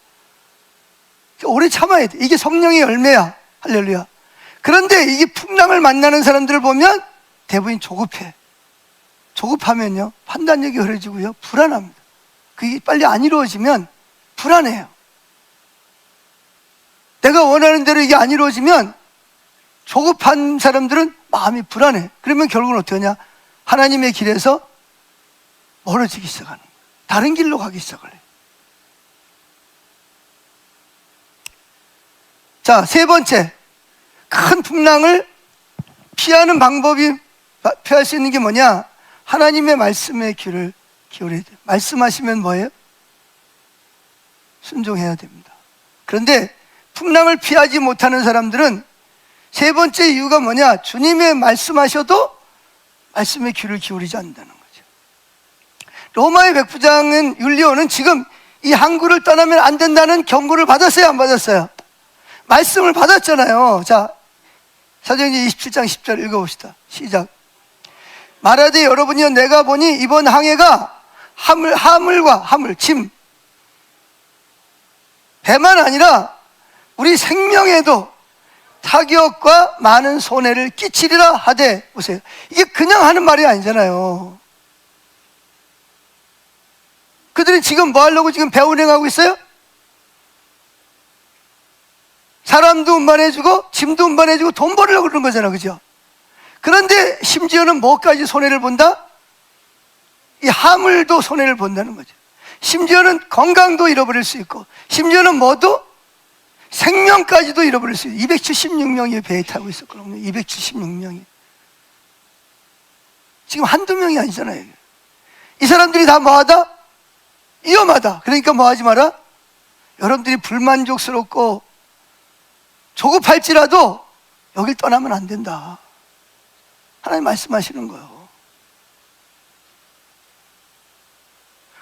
오래 참아야 돼. 이게 성령의 열매야. 할렐루야. 그런데 이게 풍랑을 만나는 사람들을 보면 대부분 조급해. 조급하면요, 판단력이 흐려지고요, 불안합니다. 그게 빨리 안 이루어지면 불안해요. 내가 원하는 대로 이게 안 이루어지면 조급한 사람들은 마음이 불안해. 그러면 결국은 어떻게 하냐? 하나님의 길에서 멀어지기 시작하는 거예요. 다른 길로 가기 시작을 해요. 자, 세 번째, 큰 풍랑을 피하는 방법이, 피할 수 있는 게 뭐냐? 하나님의 말씀에 귀를 기울여야 돼요. 말씀하시면 뭐예요? 순종해야 됩니다. 그런데 풍랑을 피하지 못하는 사람들은 세 번째 이유가 뭐냐? 주님의 말씀하셔도 말씀에 귀를 기울이지 않는다는 거죠. 로마의 백부장은 율리오는 지금 이 항구를 떠나면 안 된다는 경고를 받았어요? 안 받았어요? 말씀을 받았잖아요. 자, 사도행전 27장 10절 읽어봅시다. 시작. 말하되 여러분이여, 내가 보니 이번 항해가 하물, 짐, 배만 아니라 우리 생명에도 타격과 많은 손해를 끼치리라 하되. 보세요. 이게 그냥 하는 말이 아니잖아요. 그들이 지금 뭐 하려고 지금 배 운행하고 있어요? 사람도 운반해주고 짐도 운반해주고 돈 벌으려고 그러는 거잖아, 그죠? 그런데 심지어는 뭐까지 손해를 본다? 이 화물도 손해를 본다는 거죠. 심지어는 건강도 잃어버릴 수 있고, 심지어는 뭐도? 생명까지도 잃어버릴 수 있어요. 276명이 배에 타고 있었거든요. 276명이. 지금 한두 명이 아니잖아요. 이 사람들이 다 뭐하다? 위험하다. 그러니까 뭐하지 마라? 여러분들이 불만족스럽고 조급할지라도 여길 떠나면 안 된다. 하나님 말씀하시는 거예요.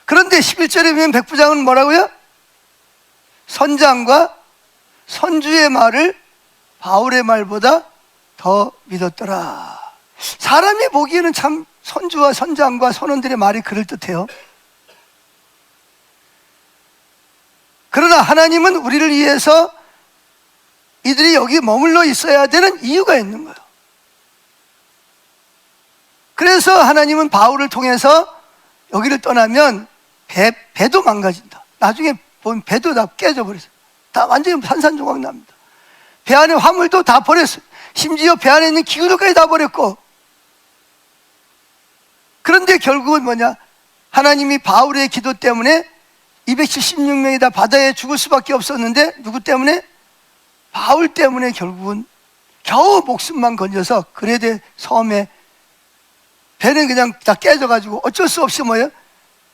그런데 11절에 보면 백부장은 뭐라고요? 선장과 선주의 말을 바울의 말보다 더 믿었더라. 사람이 보기에는 참 선주와 선장과 선원들의 말이 그럴듯해요. 그러나 하나님은 우리를 위해서 이들이 여기 머물러 있어야 되는 이유가 있는 거예요. 그래서 하나님은 바울을 통해서 여기를 떠나면 배도 망가진다. 나중에 보면 배도 다 깨져버렸어요. 다 완전히 산산조각 납니다. 배 안에 화물도 다 버렸어요. 심지어 배 안에 있는 기구들까지 다 버렸고. 그런데 결국은 뭐냐? 하나님이 바울의 기도 때문에 276명이 다 바다에 죽을 수밖에 없었는데 누구 때문에? 바울 때문에 결국은 겨우 목숨만 건져서 그레데 섬에 배는 그냥 다 깨져가지고 어쩔 수 없이 뭐예요?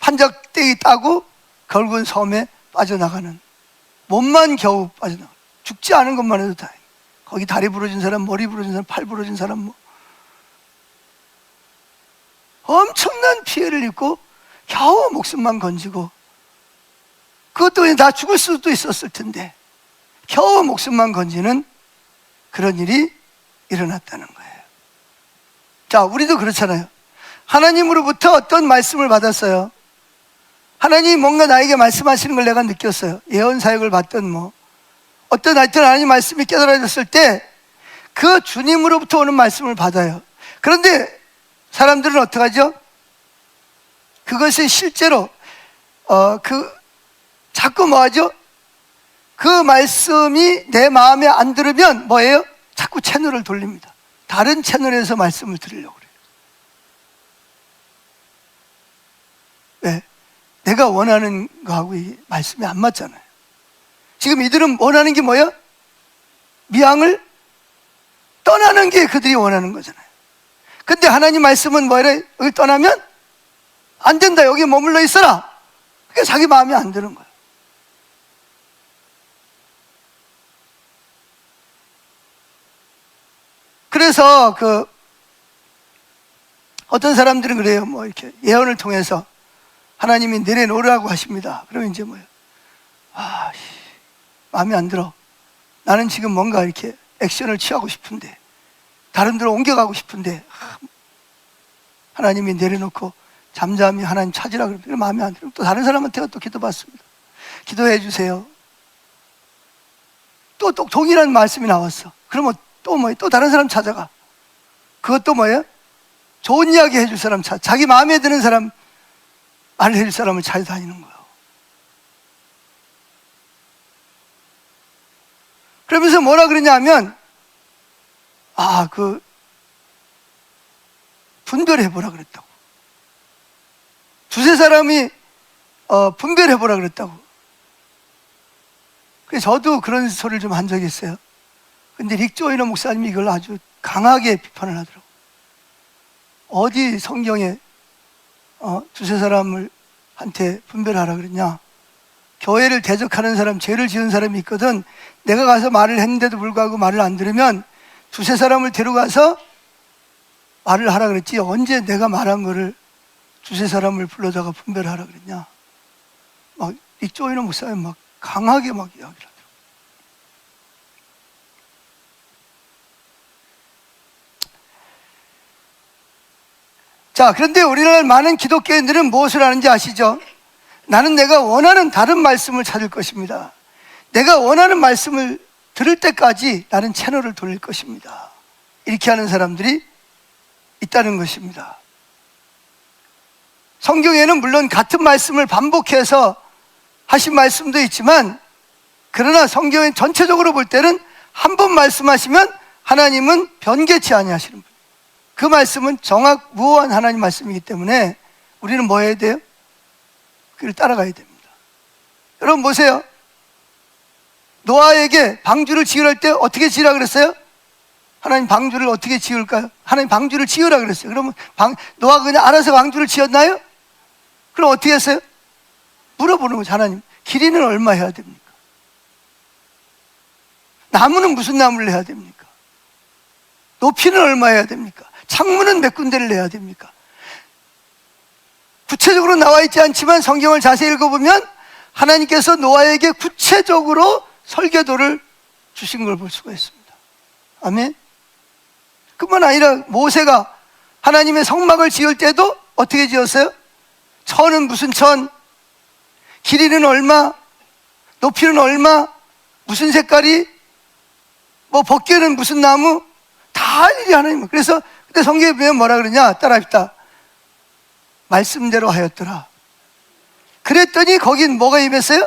판적대기 따고 결국은 섬에 빠져나가는, 몸만 겨우 빠져나가. 죽지 않은 것만 해도 다행이에요. 거기 다리 부러진 사람, 머리 부러진 사람, 팔 부러진 사람 뭐 엄청난 피해를 입고 겨우 목숨만 건지고, 그것도 다 죽을 수도 있었을 텐데 겨우 목숨만 건지는 그런 일이 일어났다는 거예요. 자, 우리도 그렇잖아요. 하나님으로부터 어떤 말씀을 받았어요. 하나님이 뭔가 나에게 말씀하시는 걸 내가 느꼈어요. 예언 사역을 받든 뭐 어떤 하여튼 하나님 말씀이 깨달아졌을 때 그 주님으로부터 오는 말씀을 받아요. 그런데 사람들은 어떡하죠? 그것이 실제로 자꾸 뭐하죠? 그 말씀이 내 마음에 안 들으면 뭐예요? 자꾸 채널을 돌립니다. 다른 채널에서 말씀을 들으려고 그래요. 왜? 내가 원하는 거하고 이 말씀이 안 맞잖아요. 지금 이들은 원하는 게 뭐예요? 미항을 떠나는 게 그들이 원하는 거잖아요. 근데 하나님 말씀은 뭐래? 여기 떠나면 안 된다. 여기 머물러 있어라. 그게 자기 마음에 안 드는 거예요. 그래서 어떤 사람들은 그래요. 뭐 이렇게 예언을 통해서 하나님이 내려놓으라고 하십니다. 그러면 이제 뭐예요? 마음에 안 들어. 나는 지금 뭔가 이렇게 액션을 취하고 싶은데, 다른 데로 옮겨가고 싶은데, 하나님이 내려놓고 잠잠히 하나님 찾으라 그러면 마음에 안 들어. 또 다른 사람한테가 또 기도받습니다. 기도해 주세요. 또 동일한 말씀이 나왔어. 그러면 또 뭐예요? 또 다른 사람 찾아가. 그것도 뭐예요? 좋은 이야기 해줄 사람 자기 마음에 드는 사람, 말을 해줄 사람을 찾아다니는 거예요. 그러면서 뭐라 그러냐 하면, 분별해보라 그랬다고. 두세 사람이 분별해보라 그랬다고. 그래서 저도 그런 소리를 좀 한 적이 있어요. 근데 릭 조이너 목사님이 이걸 아주 강하게 비판을 하더라고요. 어디 성경에 두세 사람을 한테 분별하라 그랬냐? 교회를 대적하는 사람, 죄를 지은 사람이 있거든. 내가 가서 말을 했는데도 불구하고 말을 안 들으면 두세 사람을 데려가서 말을 하라 그랬지, 언제 내가 말한 거를 두세 사람을 불러다가 분별하라 그랬냐? 막 릭 조이너 목사님 막 강하게 막 이야기를 하더라고요. 자, 그런데 우리나라 많은 기독교인들은 무엇을 하는지 아시죠? 나는 내가 원하는 다른 말씀을 찾을 것입니다. 내가 원하는 말씀을 들을 때까지 나는 채널을 돌릴 것입니다. 이렇게 하는 사람들이 있다는 것입니다. 성경에는 물론 같은 말씀을 반복해서 하신 말씀도 있지만 그러나 성경의 전체적으로 볼 때는 한 번 말씀하시면 하나님은 변개치 아니하시는 분. 그 말씀은 정확무오한 하나님 말씀이기 때문에 우리는 뭐 해야 돼요? 그를 따라가야 됩니다. 여러분 보세요. 노아에게 방주를 지으라 때 어떻게 지으라 그랬어요? 하나님 방주를 어떻게 지을까요? 하나님 방주를 지으라 그랬어요. 그러면 노아가 그냥 알아서 방주를 지었나요? 그럼 어떻게 했어요? 물어보는 거죠. 하나님, 길이는 얼마 해야 됩니까? 나무는 무슨 나무를 해야 됩니까? 높이는 얼마 해야 됩니까? 창문은 몇 군데를 내야 됩니까? 구체적으로 나와 있지 않지만 성경을 자세히 읽어보면 하나님께서 노아에게 구체적으로 설계도를 주신 걸 볼 수가 있습니다. 아멘. 그뿐 아니라 모세가 하나님의 성막을 지을 때도 어떻게 지었어요? 천은 무슨 천, 길이는 얼마, 높이는 얼마, 무슨 색깔이, 뭐 벗개는 무슨 나무, 다 일이 하나님. 그래서 그때 성경에 보면 뭐라 그러냐? 따라합시다. 말씀대로 하였더라. 그랬더니 거긴 뭐가 임했어요?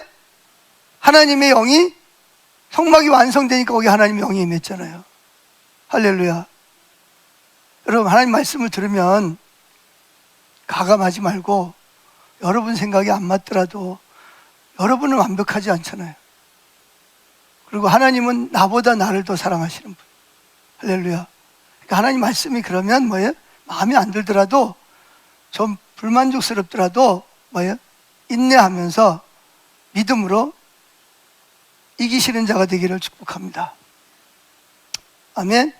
하나님의 영이, 성막이 완성되니까 거기 하나님의 영이 임했잖아요. 할렐루야. 여러분, 하나님 말씀을 들으면 가감하지 말고, 여러분 생각이 안 맞더라도 여러분은 완벽하지 않잖아요. 그리고 하나님은 나보다 나를 더 사랑하시는 분. 할렐루야. 그러니까 하나님 말씀이 그러면 뭐예요? 마음에 안 들더라도, 좀 불만족스럽더라도 뭐예요? 인내하면서 믿음으로 이기시는 자가 되기를 축복합니다. 아멘.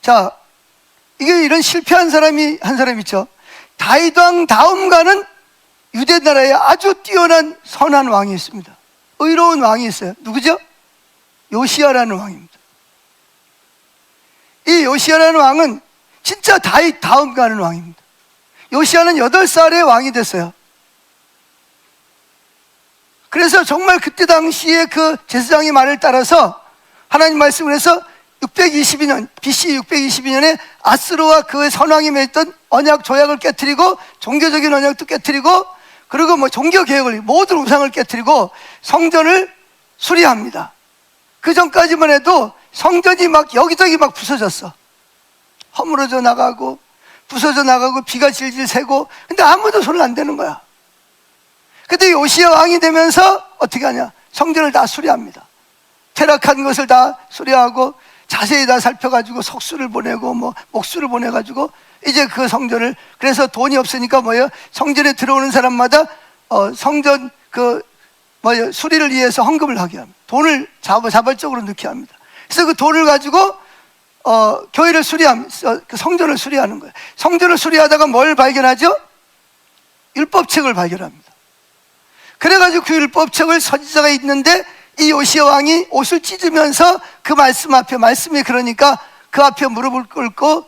자, 이게 이런 실패한 사람이 한 사람 있죠. 다윗 왕 다음가는 유대 나라에 아주 뛰어난 선한 왕이 있습니다. 의로운 왕이 있어요. 누구죠? 요시야라는 왕입니다. 이 요시야라는 왕은 진짜 다윗 다음 가는 왕입니다. 요시야는 8살에 왕이 됐어요. 그래서 정말 그때 당시에 그 제사장의 말을 따라서 하나님 말씀을 해서 622년, BC 622년에 아스로와 그의 선왕이 맺었던 언약 조약을 깨트리고 종교적인 언약도 깨트리고 그리고 뭐 종교 개혁을 모든 우상을 깨트리고 성전을 수리합니다. 그 전까지만 해도 성전이 막 여기저기 막 부서졌어. 허물어져 나가고 부서져 나가고 비가 질질 새고 근데 아무도 손을 안 대는 거야. 근데 요시야 왕이 되면서 어떻게 하냐? 성전을 다 수리합니다. 퇴락한 것을 다 수리하고 자세히 다 살펴가지고 석수를 보내고 뭐 목수를 보내가지고 이제 그 성전을 그래서 돈이 없으니까 뭐예요? 성전에 들어오는 사람마다 성전 그 뭐예요? 수리를 위해서 헌금을 하게 합니다. 돈을 자발적으로 넣게 합니다. 그래서 그 돈을 가지고 교회를 그 성전을 수리하는 거예요. 성전을 수리하다가 뭘 발견하죠? 율법책을 발견합니다. 그래가지고 그 율법책을 선지자가 있는데 이 요시야 왕이 옷을 찢으면서 그 말씀 앞에 말씀이 그러니까 그 앞에 무릎을 꿇고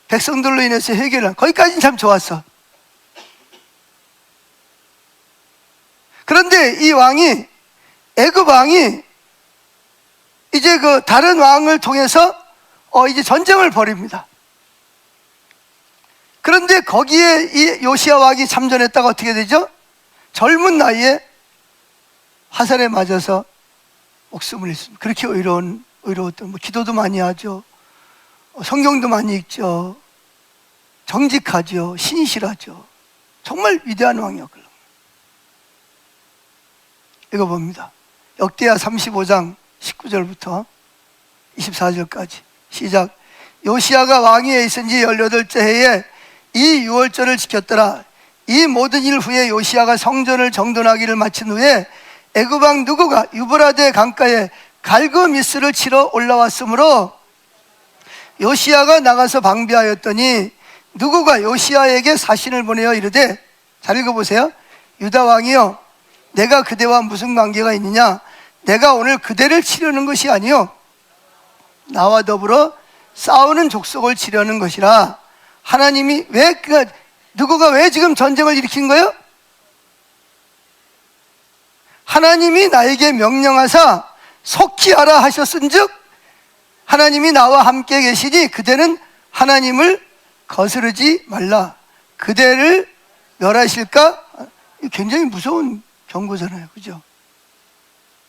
백성들로 인해서 해결을 거기까지는 참 좋았어. 그런데 이 왕이 애굽 왕이 이제 그 다른 왕을 통해서 이제 전쟁을 벌입니다. 그런데 거기에 이 요시야 왕이 참전했다가 어떻게 되죠? 젊은 나이에 화살에 맞아서 목숨을 잃습니다. 그렇게 의로웠던, 기도도 많이 하죠. 성경도 많이 읽죠. 정직하죠. 신실하죠. 정말 위대한 왕이었거든요. 읽어봅니다. 역대하 35장 19절부터 24절까지 시작. 요시야가 왕위에 있은 지 18째 해에 이 유월절을 지켰더라. 이 모든 일 후에 요시야가 성전을 정돈하기를 마친 후에 애굽 왕 누구가 유브라데 강가에 갈그미스를 치러 올라왔으므로 요시야가 나가서 방비하였더니 누구가 요시야에게 사신을 보내어 이르되, 잘 읽어보세요. 유다 왕이여, 내가 그대와 무슨 관계가 있느냐? 내가 오늘 그대를 치려는 것이 아니요 나와 더불어 싸우는 족속을 치려는 것이라. 하나님이 누구가 왜 지금 전쟁을 일으킨 거예요? 하나님이 나에게 명령하사 속히 하라 하셨은즉 하나님이 나와 함께 계시니 그대는 하나님을 거스르지 말라. 그대를 멸하실까? 굉장히 무서운 경고잖아요. 그죠?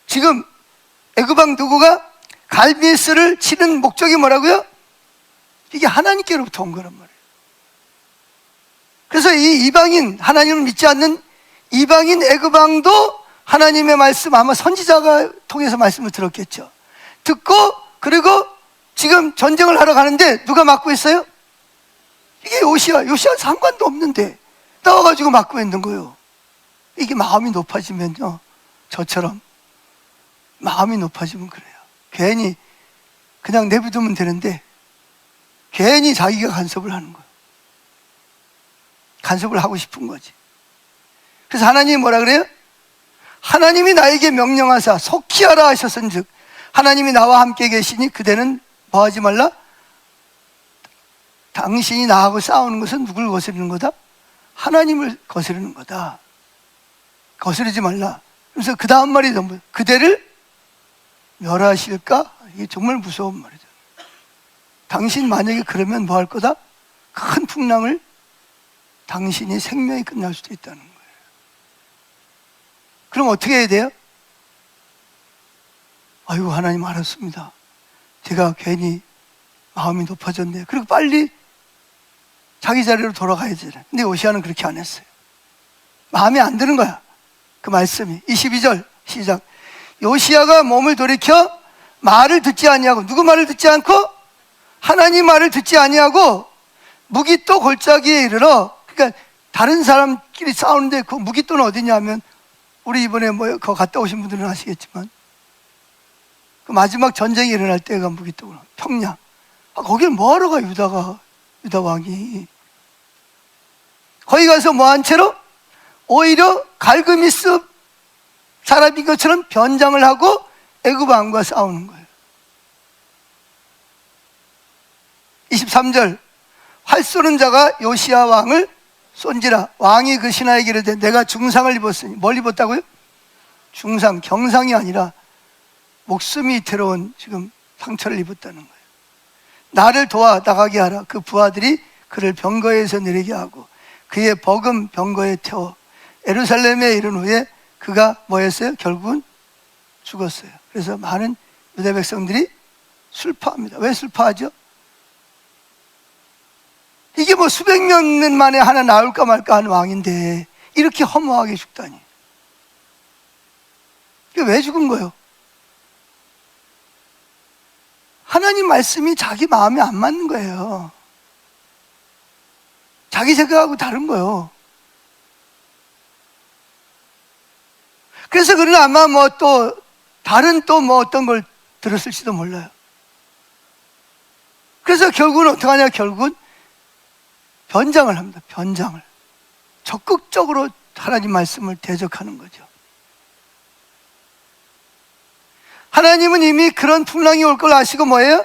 지금 애굽왕 누구가 갈비스를 치는 목적이 뭐라고요? 이게 하나님께로부터 온 거란 말이에요. 그래서 이 이방인, 하나님을 믿지 않는 이방인 애굽왕도 하나님의 말씀, 아마 선지자가 통해서 말씀을 들었겠죠. 듣고, 그리고 지금 전쟁을 하러 가는데 누가 막고 있어요? 이게 요시야 상관도 없는데 나와가지고 막고 있는 거예요. 이게 마음이 높아지면요, 저처럼 마음이 높아지면 그래요. 괜히 그냥 내비두면 되는데 괜히 자기가 간섭을 하는 거예요. 간섭을 하고 싶은 거지. 그래서 하나님이 뭐라 그래요? 하나님이 나에게 명령하사 속히 하라 하셨은즉 하나님이 나와 함께 계시니 그대는 뭐 하지 말라? 당신이 나하고 싸우는 것은 누굴 거스르는 거다? 하나님을 거스르는 거다. 거스르지 말라. 그래서 그 다음 말이 전부 그대를 멸하실까? 이게 정말 무서운 말이죠. 당신 만약에 그러면 뭐 할 거다? 큰 풍랑을 당신이 생명이 끝날 수도 있다는 거예요. 그럼 어떻게 해야 돼요? 아이고 하나님 알았습니다. 제가 괜히 마음이 높아졌네요. 그리고 빨리 자기 자리로 돌아가야지. 근데 요시야는 그렇게 안 했어요. 마음에 안 드는 거야, 그 말씀이. 22절 시작. 요시야가 몸을 돌이켜 말을 듣지 아니하고, 누구 말을 듣지 않고? 하나님 말을 듣지 아니하고 무깃도 골짜기에 이르러, 그러니까 다른 사람끼리 싸우는데 그 무깃도는 어디냐면, 우리 이번에 뭐 거 갔다 오신 분들은 아시겠지만 그 마지막 전쟁이 일어날 때가 무깃도구나, 평양. 거길 뭐하러 가? 유다 왕이 거기 가서 뭐 한 채로 오히려 갈그미스 사람인 것처럼 변장을 하고 애굽 왕과 싸우는 거예요. 23절 활 쏘는 자가 요시야 왕을 쏜지라. 왕이 그 신하에게 이르되 내가 중상을 입었으니. 뭘 입었다고요? 중상, 경상이 아니라 목숨이 위태로운 지금 상처를 입었다는 거예요. 나를 도와 나가게 하라. 그 부하들이 그를 병거에서 내리게 하고 그의 버금 병거에 태워 예루살렘에 이른 후에 그가 뭐 했어요? 결국은 죽었어요. 그래서 많은 유다 백성들이 슬퍼합니다. 왜 슬퍼하죠? 이게 뭐 수백 년 만에 하나 나올까 말까 하는 왕인데 이렇게 허무하게 죽다니. 이게 왜 죽은 거예요? 하나님 말씀이 자기 마음에 안 맞는 거예요. 자기 생각하고 다른 거예요. 그래서 그는 아마 뭐 또 다른 또 뭐 어떤 걸 들었을지도 몰라요. 그래서 결국은 어떻게 하냐? 결국은 변장을 합니다. 변장을. 적극적으로 하나님 말씀을 대적하는 거죠. 하나님은 이미 그런 풍랑이 올 걸 아시고 뭐예요?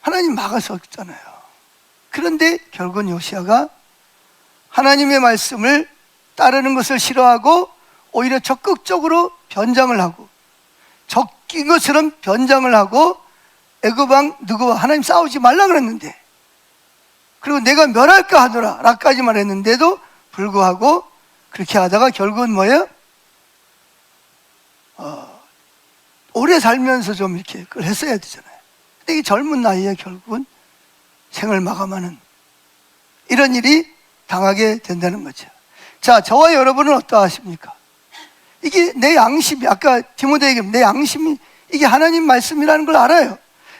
하나님 막아섰잖아요. 그런데 결국은 요시야가 하나님의 말씀을 따르는 것을 싫어하고 오히려 적극적으로 변장을 하고 적인 것처럼 변장을 하고 애굽 왕 누구와 하나님 싸우지 말라 그랬는데, 그리고 내가 멸할까 하더라 라까지만 했는데도 불구하고 그렇게 하다가 결국은 뭐예요? 오래 살면서 좀 이렇게 그걸 했어야 되잖아요. 근데 이 젊은 나이에 결국은 생을 마감하는 이런 일이 당하게 된다는 거죠. 자, 저와 여러분은 어떠하십니까? 이게 내 양심이, 아까 디모데에게 내 양심이 이게 하나님 말씀이라는 걸 알아요.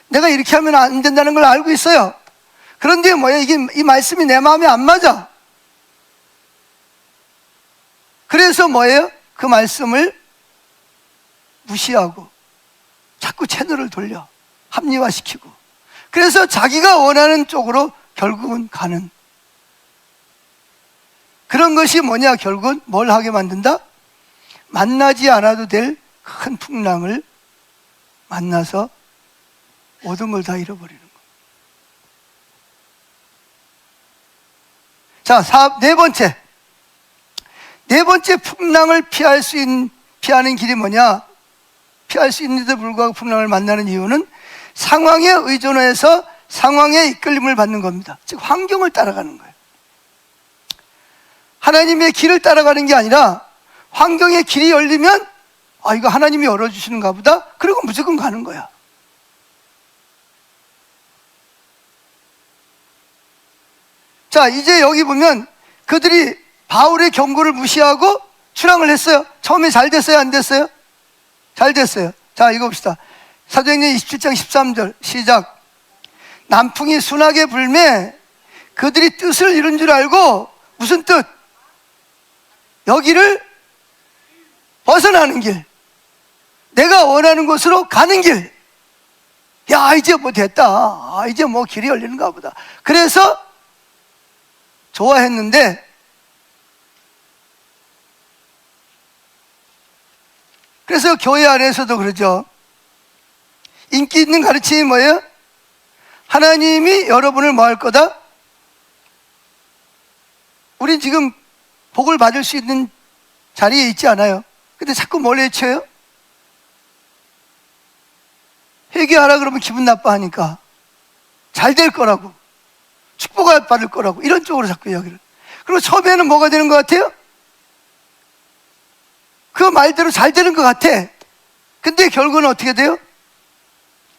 내가 이렇게 하면 안 된다는 걸 알고 있어요. 그런데 뭐야, 이게 이 말씀이 내 마음에 안 맞아. 그래서 뭐예요? 그 말씀을 무시하고 자꾸 채널을 돌려 합리화시키고, 그래서 자기가 원하는 쪽으로 결국은 가는 그런 것이 뭐냐? 결국은 뭘 하게 만든다? 만나지 않아도 될 큰 풍랑을 만나서 모든 걸 다 잃어버리는 거예요. 자, 네 번째 풍랑을 피하는 길이 뭐냐? 피할 수 있는데도 불구하고 풍랑을 만나는 이유는 상황에 의존해서 상황의 이끌림을 받는 겁니다. 즉 환경을 따라가는 거예요. 하나님의 길을 따라가는 게 아니라 환경의 길이 열리면 아, 이거 하나님이 열어주시는가 보다. 그리고 무조건 가는 거야. 자, 이제 여기 보면 그들이 바울의 경고를 무시하고 출항을 했어요. 처음에 잘 됐어요, 안 됐어요? 잘 됐어요. 자, 읽어봅시다. 사도행전 27장 13절 시작. 남풍이 순하게 불매 그들이 뜻을 이룬 줄 알고, 무슨 뜻? 여기를 벗어나는 길, 내가 원하는 곳으로 가는 길. 야, 이제 뭐 됐다. 아, 이제 뭐 길이 열리는가 보다. 그래서 좋아했는데, 그래서 교회 안에서도 그러죠. 인기 있는 가르침이 뭐예요? 하나님이 여러분을 뭐 할 거다? 우리 지금 복을 받을 수 있는 자리에 있지 않아요? 근데 자꾸 뭘 외쳐요? 회개하라 그러면 기분 나빠하니까 잘 될 거라고, 축복을 받을 거라고, 이런 쪽으로 자꾸 이야기를. 그리고 처음에는 뭐가 되는 것 같아요? 그 말대로 잘 되는 것 같아. 근데 결국은 어떻게 돼요?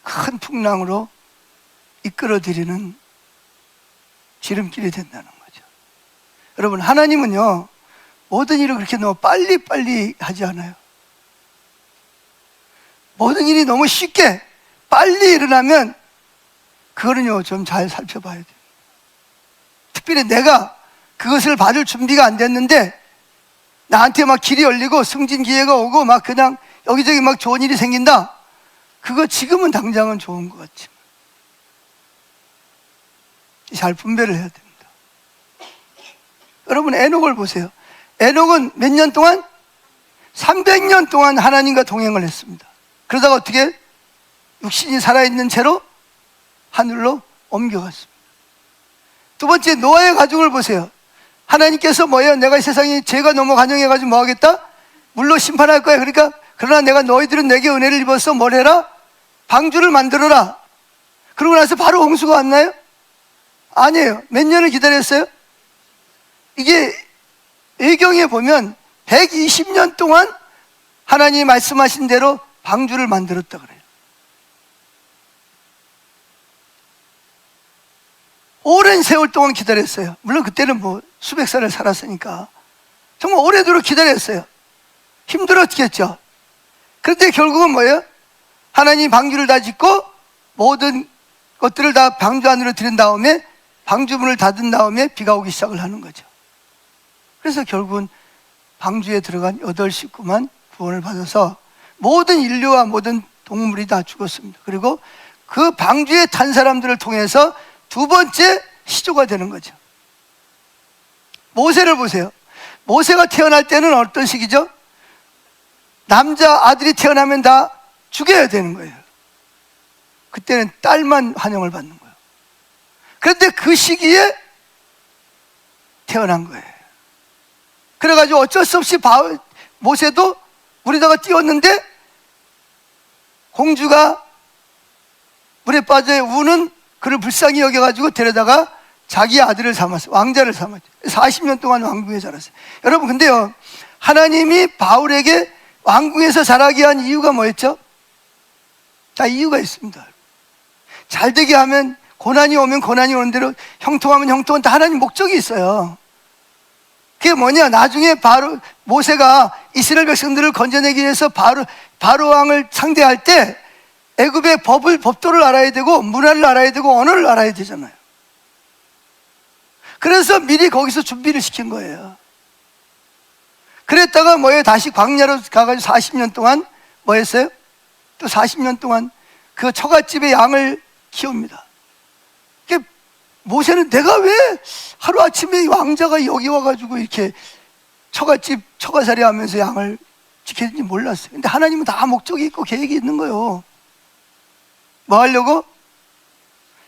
큰 풍랑으로 이끌어들이는 지름길이 된다는 거죠. 여러분, 하나님은요, 모든 일을 그렇게 너무 빨리빨리 하지 않아요. 모든 일이 너무 쉽게 빨리 일어나면 그거는요, 좀 잘 살펴봐야 돼요. 특별히 내가 그것을 받을 준비가 안 됐는데 나한테 막 길이 열리고 승진 기회가 오고 막 그냥 여기저기 막 좋은 일이 생긴다. 그거 지금은 당장은 좋은 것 같지만 잘 분별을 해야 됩니다. 여러분, 에녹을 보세요. 에녹은 몇 년 동안? 300년 동안 하나님과 동행을 했습니다. 그러다가 어떻게? 육신이 살아있는 채로 하늘로 옮겨갔습니다. 두 번째, 노아의 가족을 보세요. 하나님께서 뭐예요? 내가 이 세상에 죄가 너무 간영해가지고 뭐 하겠다? 물로 심판할 거야. 그러니까 그러나 내가 너희들은 내게 은혜를 입어서 뭘 해라? 방주를 만들어라. 그러고 나서 바로 홍수가 왔나요? 아니에요. 몇 년을 기다렸어요? 이게 외경에 보면 120년 동안 하나님이 말씀하신 대로 방주를 만들었다 그래요. 오랜 세월 동안 기다렸어요. 물론 그때는 뭐 수백 살을 살았으니까 정말 오래도록 기다렸어요. 힘들었겠죠. 그런데 결국은 뭐예요? 하나님이 방주를 다 짓고 모든 것들을 다 방주 안으로 들인 다음에 방주문을 닫은 다음에 비가 오기 시작을 하는 거죠. 그래서 결국은 방주에 들어간 8식구만 구원을 받아서 모든 인류와 모든 동물이 다 죽었습니다. 그리고 그 방주에 탄 사람들을 통해서 두 번째 시조가 되는 거죠. 모세를 보세요. 모세가 태어날 때는 어떤 시기죠? 남자 아들이 태어나면 다 죽여야 되는 거예요. 그때는 딸만 환영을 받는 거예요. 그런데 그 시기에 태어난 거예요. 그래가지고 어쩔 수 없이 모세도 물에다가 띄웠는데 공주가 물에 빠져 우는 그를 불쌍히 여겨가지고 데려다가 자기 아들을 삼았어요. 왕자를 삼았죠. 40년 동안 왕궁에 자랐어요. 여러분, 근데요, 하나님이 바울에게 왕궁에서 자라게 한 이유가 뭐였죠? 자, 이유가 있습니다. 잘 되게 하면, 고난이 오면 고난이 오는 대로, 형통하면 형통한, 다 하나님 목적이 있어요. 그게 뭐냐? 나중에 모세가 이스라엘 백성들을 건져내기 위해서 바로 왕을 상대할 때 애굽의 법도를 알아야 되고 문화를 알아야 되고 언어를 알아야 되잖아요. 그래서 미리 거기서 준비를 시킨 거예요. 그랬다가 뭐예요? 다시 광야로 가가지고 40년 동안 뭐 했어요? 또 40년 동안 그 처갓집의 양을 키웁니다. 모세는 내가 왜 하루아침에 왕자가 여기 와가지고 이렇게 처가살이 하면서 양을 지켜야 되는지 몰랐어요. 근데 하나님은 다 목적이 있고 계획이 있는 거예요. 뭐 하려고?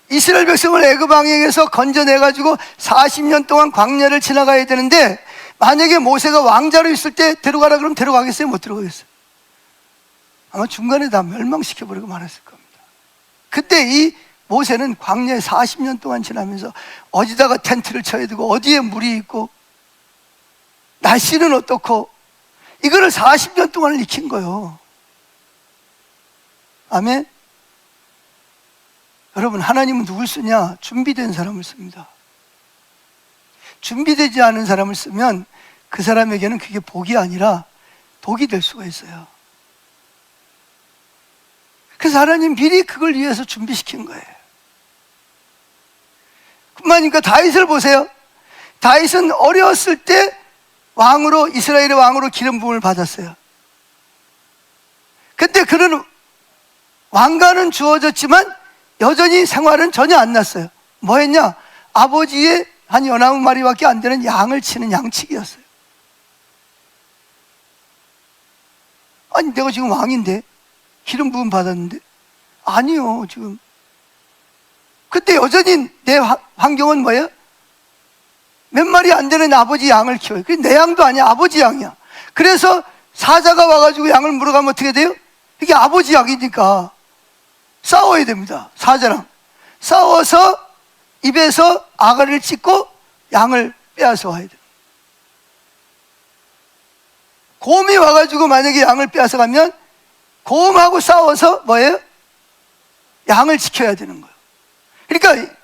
이스라엘 백성을 애굽 왕에게서 건져내가지고 40년 동안 광야를 지나가야 되는데, 만약에 모세가 왕자로 있을 때 데려가라 그러면 데려가겠어요? 못 데려가겠어요? 아마 중간에 다 멸망시켜버리고 말았을 겁니다. 그때 이 모세는 광야에 40년 동안 지나면서 어디다가 텐트를 쳐야 되고 어디에 물이 있고 날씨는 어떻고 이거를 40년 동안 익힌 거예요. 아멘. 여러분, 하나님은 누굴 쓰냐? 준비된 사람을 씁니다. 준비되지 않은 사람을 쓰면 그 사람에게는 그게 복이 아니라 독이 될 수가 있어요. 그래서 하나님 미리 그걸 위해서 준비시킨 거예요. 그만이니까 다윗을 보세요. 다윗은 어렸을 때 왕으로, 이스라엘의 왕으로 기름 부음을 받았어요. 근데 그는 왕관은 주어졌지만 여전히 생활은 전혀 안 났어요. 뭐 했냐? 아버지의 한 19마리밖에 안 되는 양을 치는 양치기였어요. 아니, 내가 지금 왕인데 기름 부음 받았는데. 아니요, 지금. 그때 여전히 내 환경은 뭐예요? 몇 마리 안 되는 아버지 양을 키워요. 그게 내 양도 아니야, 아버지 양이야. 그래서 사자가 와가지고 양을 물어가면 어떻게 돼요? 이게 아버지 양이니까 싸워야 됩니다. 사자랑 싸워서 입에서 아가리를 찢고 양을 빼앗아 와야 돼요. 곰이 와가지고 만약에 양을 빼앗아 가면 곰하고 싸워서 뭐예요? 양을 지켜야 되는 거예요. 그러니까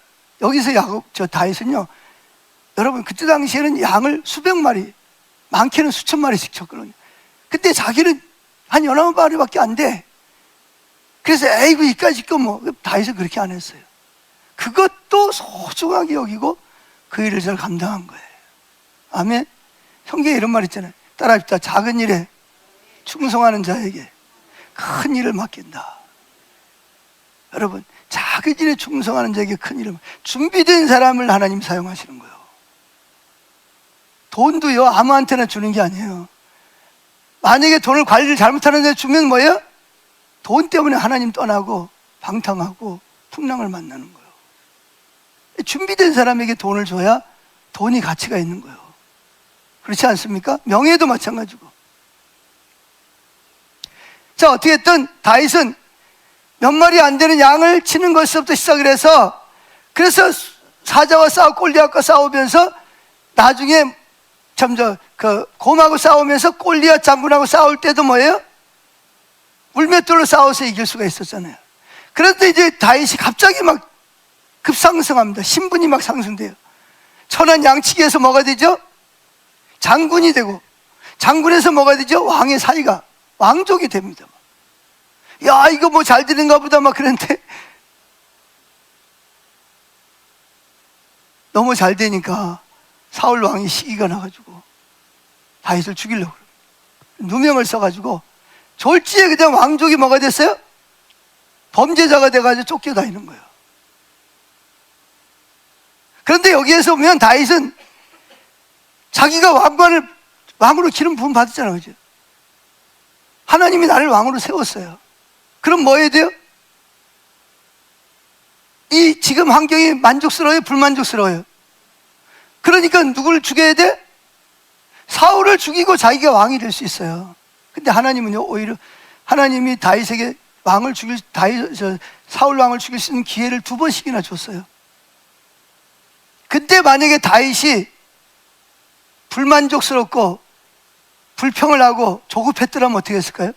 여기서 다윗은요, 여러분, 그때 당시에는 양을 수백 마리, 많게는 수천 마리씩 쳤거든요. 근데 자기는 한 19마리밖에 안 돼. 그래서 에이구, 이까짓 거 뭐, 다윗은 그렇게 안 했어요. 그것도 소중하게 여기고 그 일을 잘 감당한 거예요. 아멘. 성경에 이런 말 있잖아요. 따라합시다. 작은 일에 충성하는 자에게 큰 일을 맡긴다. 여러분, 작은 일에 충성하는 자에게 큰 일을, 준비된 사람을 하나님 사용하시는 거예요. 돈도요, 아무한테나 주는 게 아니에요. 만약에 돈을 관리를 잘못하는 데 주면 뭐예요? 돈 때문에 하나님 떠나고 방탕하고 풍랑을 만나는 거예요. 준비된 사람에게 돈을 줘야 돈이 가치가 있는 거예요. 그렇지 않습니까? 명예도 마찬가지고. 자, 어떻게든 다윗은 몇 마리 안 되는 양을 치는 것부터 시작을 해서, 그래서 사자와 싸우고 골리앗과 싸우면서 나중에 곰하고 싸우면서 골리앗 장군하고 싸울 때도 뭐예요? 물맷돌로 싸워서 이길 수가 있었잖아요. 그런데 이제 다윗이 갑자기 막 급상승합니다. 신분이 막 상승돼요. 천한 양치기에서 뭐가 되죠? 장군이 되고, 장군에서 뭐가 되죠? 왕의 사이가, 왕족이 됩니다. 야, 이거 뭐 잘 되는가 보다 막 그런데 너무 잘 되니까 사울 왕이 시기가 나가지고 다윗을 죽이려고 누명을 써가지고 졸지에 그냥 왕족이 뭐가 됐어요? 범죄자가 돼가지고 쫓겨다니는 거예요. 그런데 여기에서 보면 다윗은 자기가 왕으로 기름 부음 받았잖아요. 그죠? 하나님이 나를 왕으로 세웠어요. 그럼 뭐 해야 돼요? 이 지금 환경이 만족스러워요? 불만족스러워요? 그러니까 누구를 죽여야 돼? 사울을 죽이고 자기가 왕이 될 수 있어요. 근데 하나님은요, 오히려 하나님이 다윗에게 사울 왕을 죽일 수 있는 기회를 2번씩이나 줬어요. 그때 만약에 다윗이 불만족스럽고 불평을 하고 조급했더라면 어떻게 했을까요?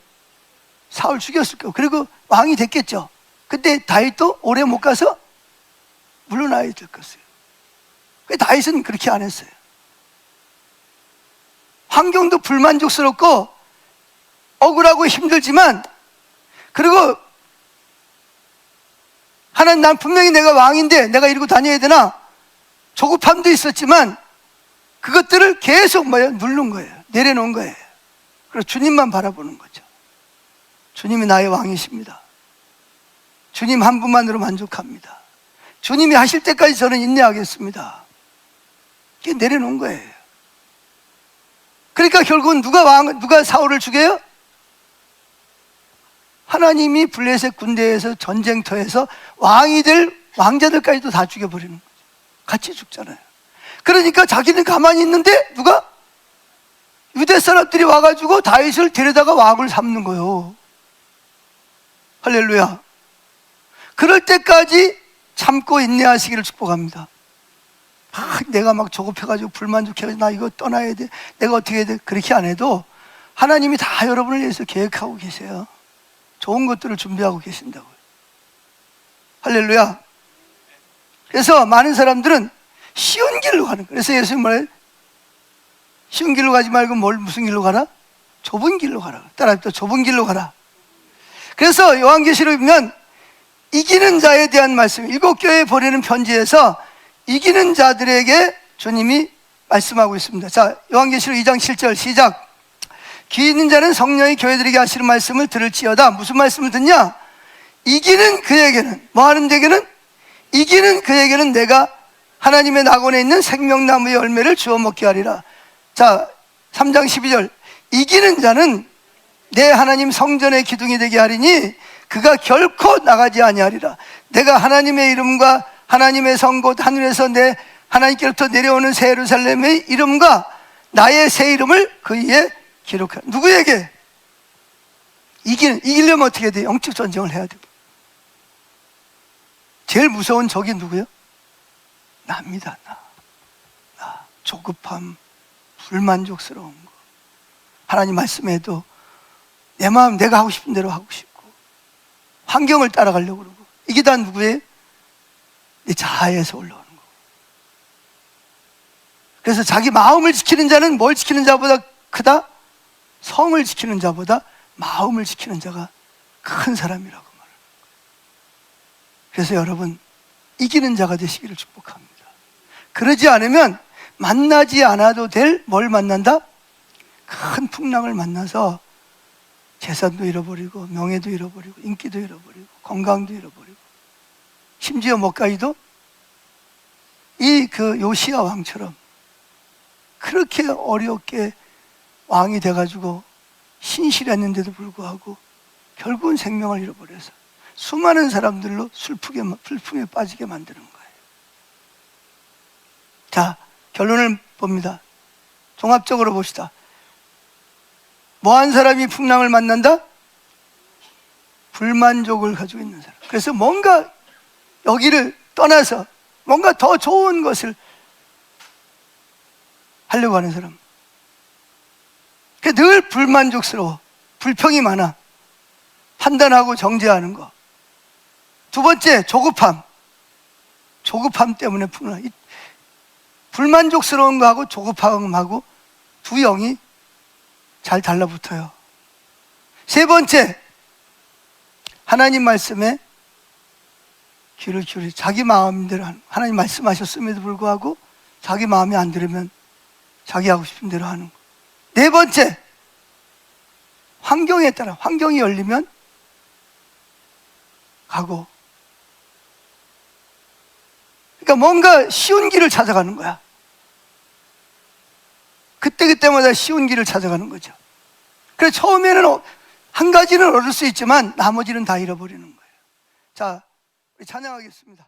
사울 죽였을 거예요. 그리고 왕이 됐겠죠. 근데 다윗도 오래 못 가서 물러나야 될 것이에요. 다윗은 그렇게 안 했어요. 환경도 불만족스럽고 억울하고 힘들지만, 그리고 하나님, 난 분명히 내가 왕인데 내가 이러고 다녀야 되나 조급함도 있었지만 그것들을 계속 누른 거예요. 내려놓은 거예요. 그리고 주님만 바라보는 거죠. 주님이 나의 왕이십니다. 주님 한 분만으로 만족합니다. 주님이 하실 때까지 저는 인내하겠습니다. 이게 내려놓은 거예요. 그러니까 결국은 누가 사울을 죽여요? 하나님이 블레셋 군대에서 전쟁터에서 왕이 될 왕자들까지도 다 죽여버리는 거죠. 같이 죽잖아요. 그러니까 자기는 가만히 있는데 누가? 유대 사람들이 와가지고 다윗을 데려다가 왕을 삼는 거예요. 할렐루야. 그럴 때까지 참고 인내하시기를 축복합니다. 내가 막 조급해가지고 불만족해가지고 나 이거 떠나야 돼, 내가 어떻게 해야 돼, 그렇게 안 해도 하나님이 다 여러분을 위해서 계획하고 계세요. 좋은 것들을 준비하고 계신다고요. 할렐루야. 그래서 많은 사람들은 쉬운 길로 가는 거예요. 그래서 예수님 말해요. 쉬운 길로 가지 말고 무슨 길로 가라? 좁은 길로 가라. 따라합시다. 좁은 길로 가라. 그래서 요한계시록 보면 이기는 자에 대한 말씀, 7교회에 보내는 편지에서 이기는 자들에게 주님이 말씀하고 있습니다. 자, 요한계시록 2장 7절 시작. 귀 있는 자는 성령이 교회들에게 하시는 말씀을 들을지어다. 무슨 말씀을 듣냐? 이기는 그에게는, 뭐 하는 데게는? 이기는 그에게는 내가 하나님의 낙원에 있는 생명나무의 열매를 주워 먹게 하리라. 자, 3장 12절 이기는 자는 내 하나님 성전의 기둥이 되게 하리니 그가 결코 나가지 아니하리라. 내가 하나님의 이름과 하나님의 성 곧 하늘에서 내 하나님께로부터 내려오는 새 예루살렘의 이름과 나의 새 이름을 그 위에 기록하라. 누구에게? 이기려면 어떻게 돼요? 영적 전쟁을 해야 돼요. 제일 무서운 적이 누구예요? 나입니다. 나. 조급함, 불만족스러운 거. 하나님 말씀에도 내 마음 내가 하고 싶은 대로 하고 싶고 환경을 따라가려고 그러고. 이게 다 누구예요? 내 자아에서 올라오는 거. 그래서 자기 마음을 지키는 자는 뭘 지키는 자보다 크다? 성을 지키는 자보다 마음을 지키는 자가 큰 사람이라고 말하는 거예요. 그래서 여러분 이기는 자가 되시기를 축복합니다. 그러지 않으면 만나지 않아도 될 뭘 만난다? 큰 풍랑을 만나서 재산도 잃어버리고 명예도 잃어버리고 인기도 잃어버리고 건강도 잃어버리고 심지어 뭐까지도 이 그 요시야 왕처럼 그렇게 어렵게 왕이 돼가지고 신실했는데도 불구하고 결국은 생명을 잃어버려서 수많은 사람들로 슬픔에 빠지게 만드는 거예요. 자, 결론을 봅니다. 종합적으로 봅시다. 뭐한 사람이 풍랑을 만난다? 불만족을 가지고 있는 사람. 그래서 뭔가 여기를 떠나서 뭔가 더 좋은 것을 하려고 하는 사람. 늘 불만족스러워. 불평이 많아. 판단하고 정죄하는 거. 두 번째, 조급함. 조급함 때문에 풍랑. 불만족스러운 거하고 조급함하고 두 영이 잘 달라붙어요. 세 번째, 하나님 말씀에 귀를 기울여 자기 마음대로 하는, 하나님 말씀하셨음에도 불구하고 자기 마음에 안 들으면 자기 하고 싶은 대로 하는 거. 네 번째, 환경에 따라 환경이 열리면 가고. 그러니까 뭔가 쉬운 길을 찾아가는 거야. 그때마다 쉬운 길을 찾아가는 거죠. 그래서 처음에는 한 가지는 얻을 수 있지만 나머지는 다 잃어버리는 거예요. 자, 우리 찬양하겠습니다.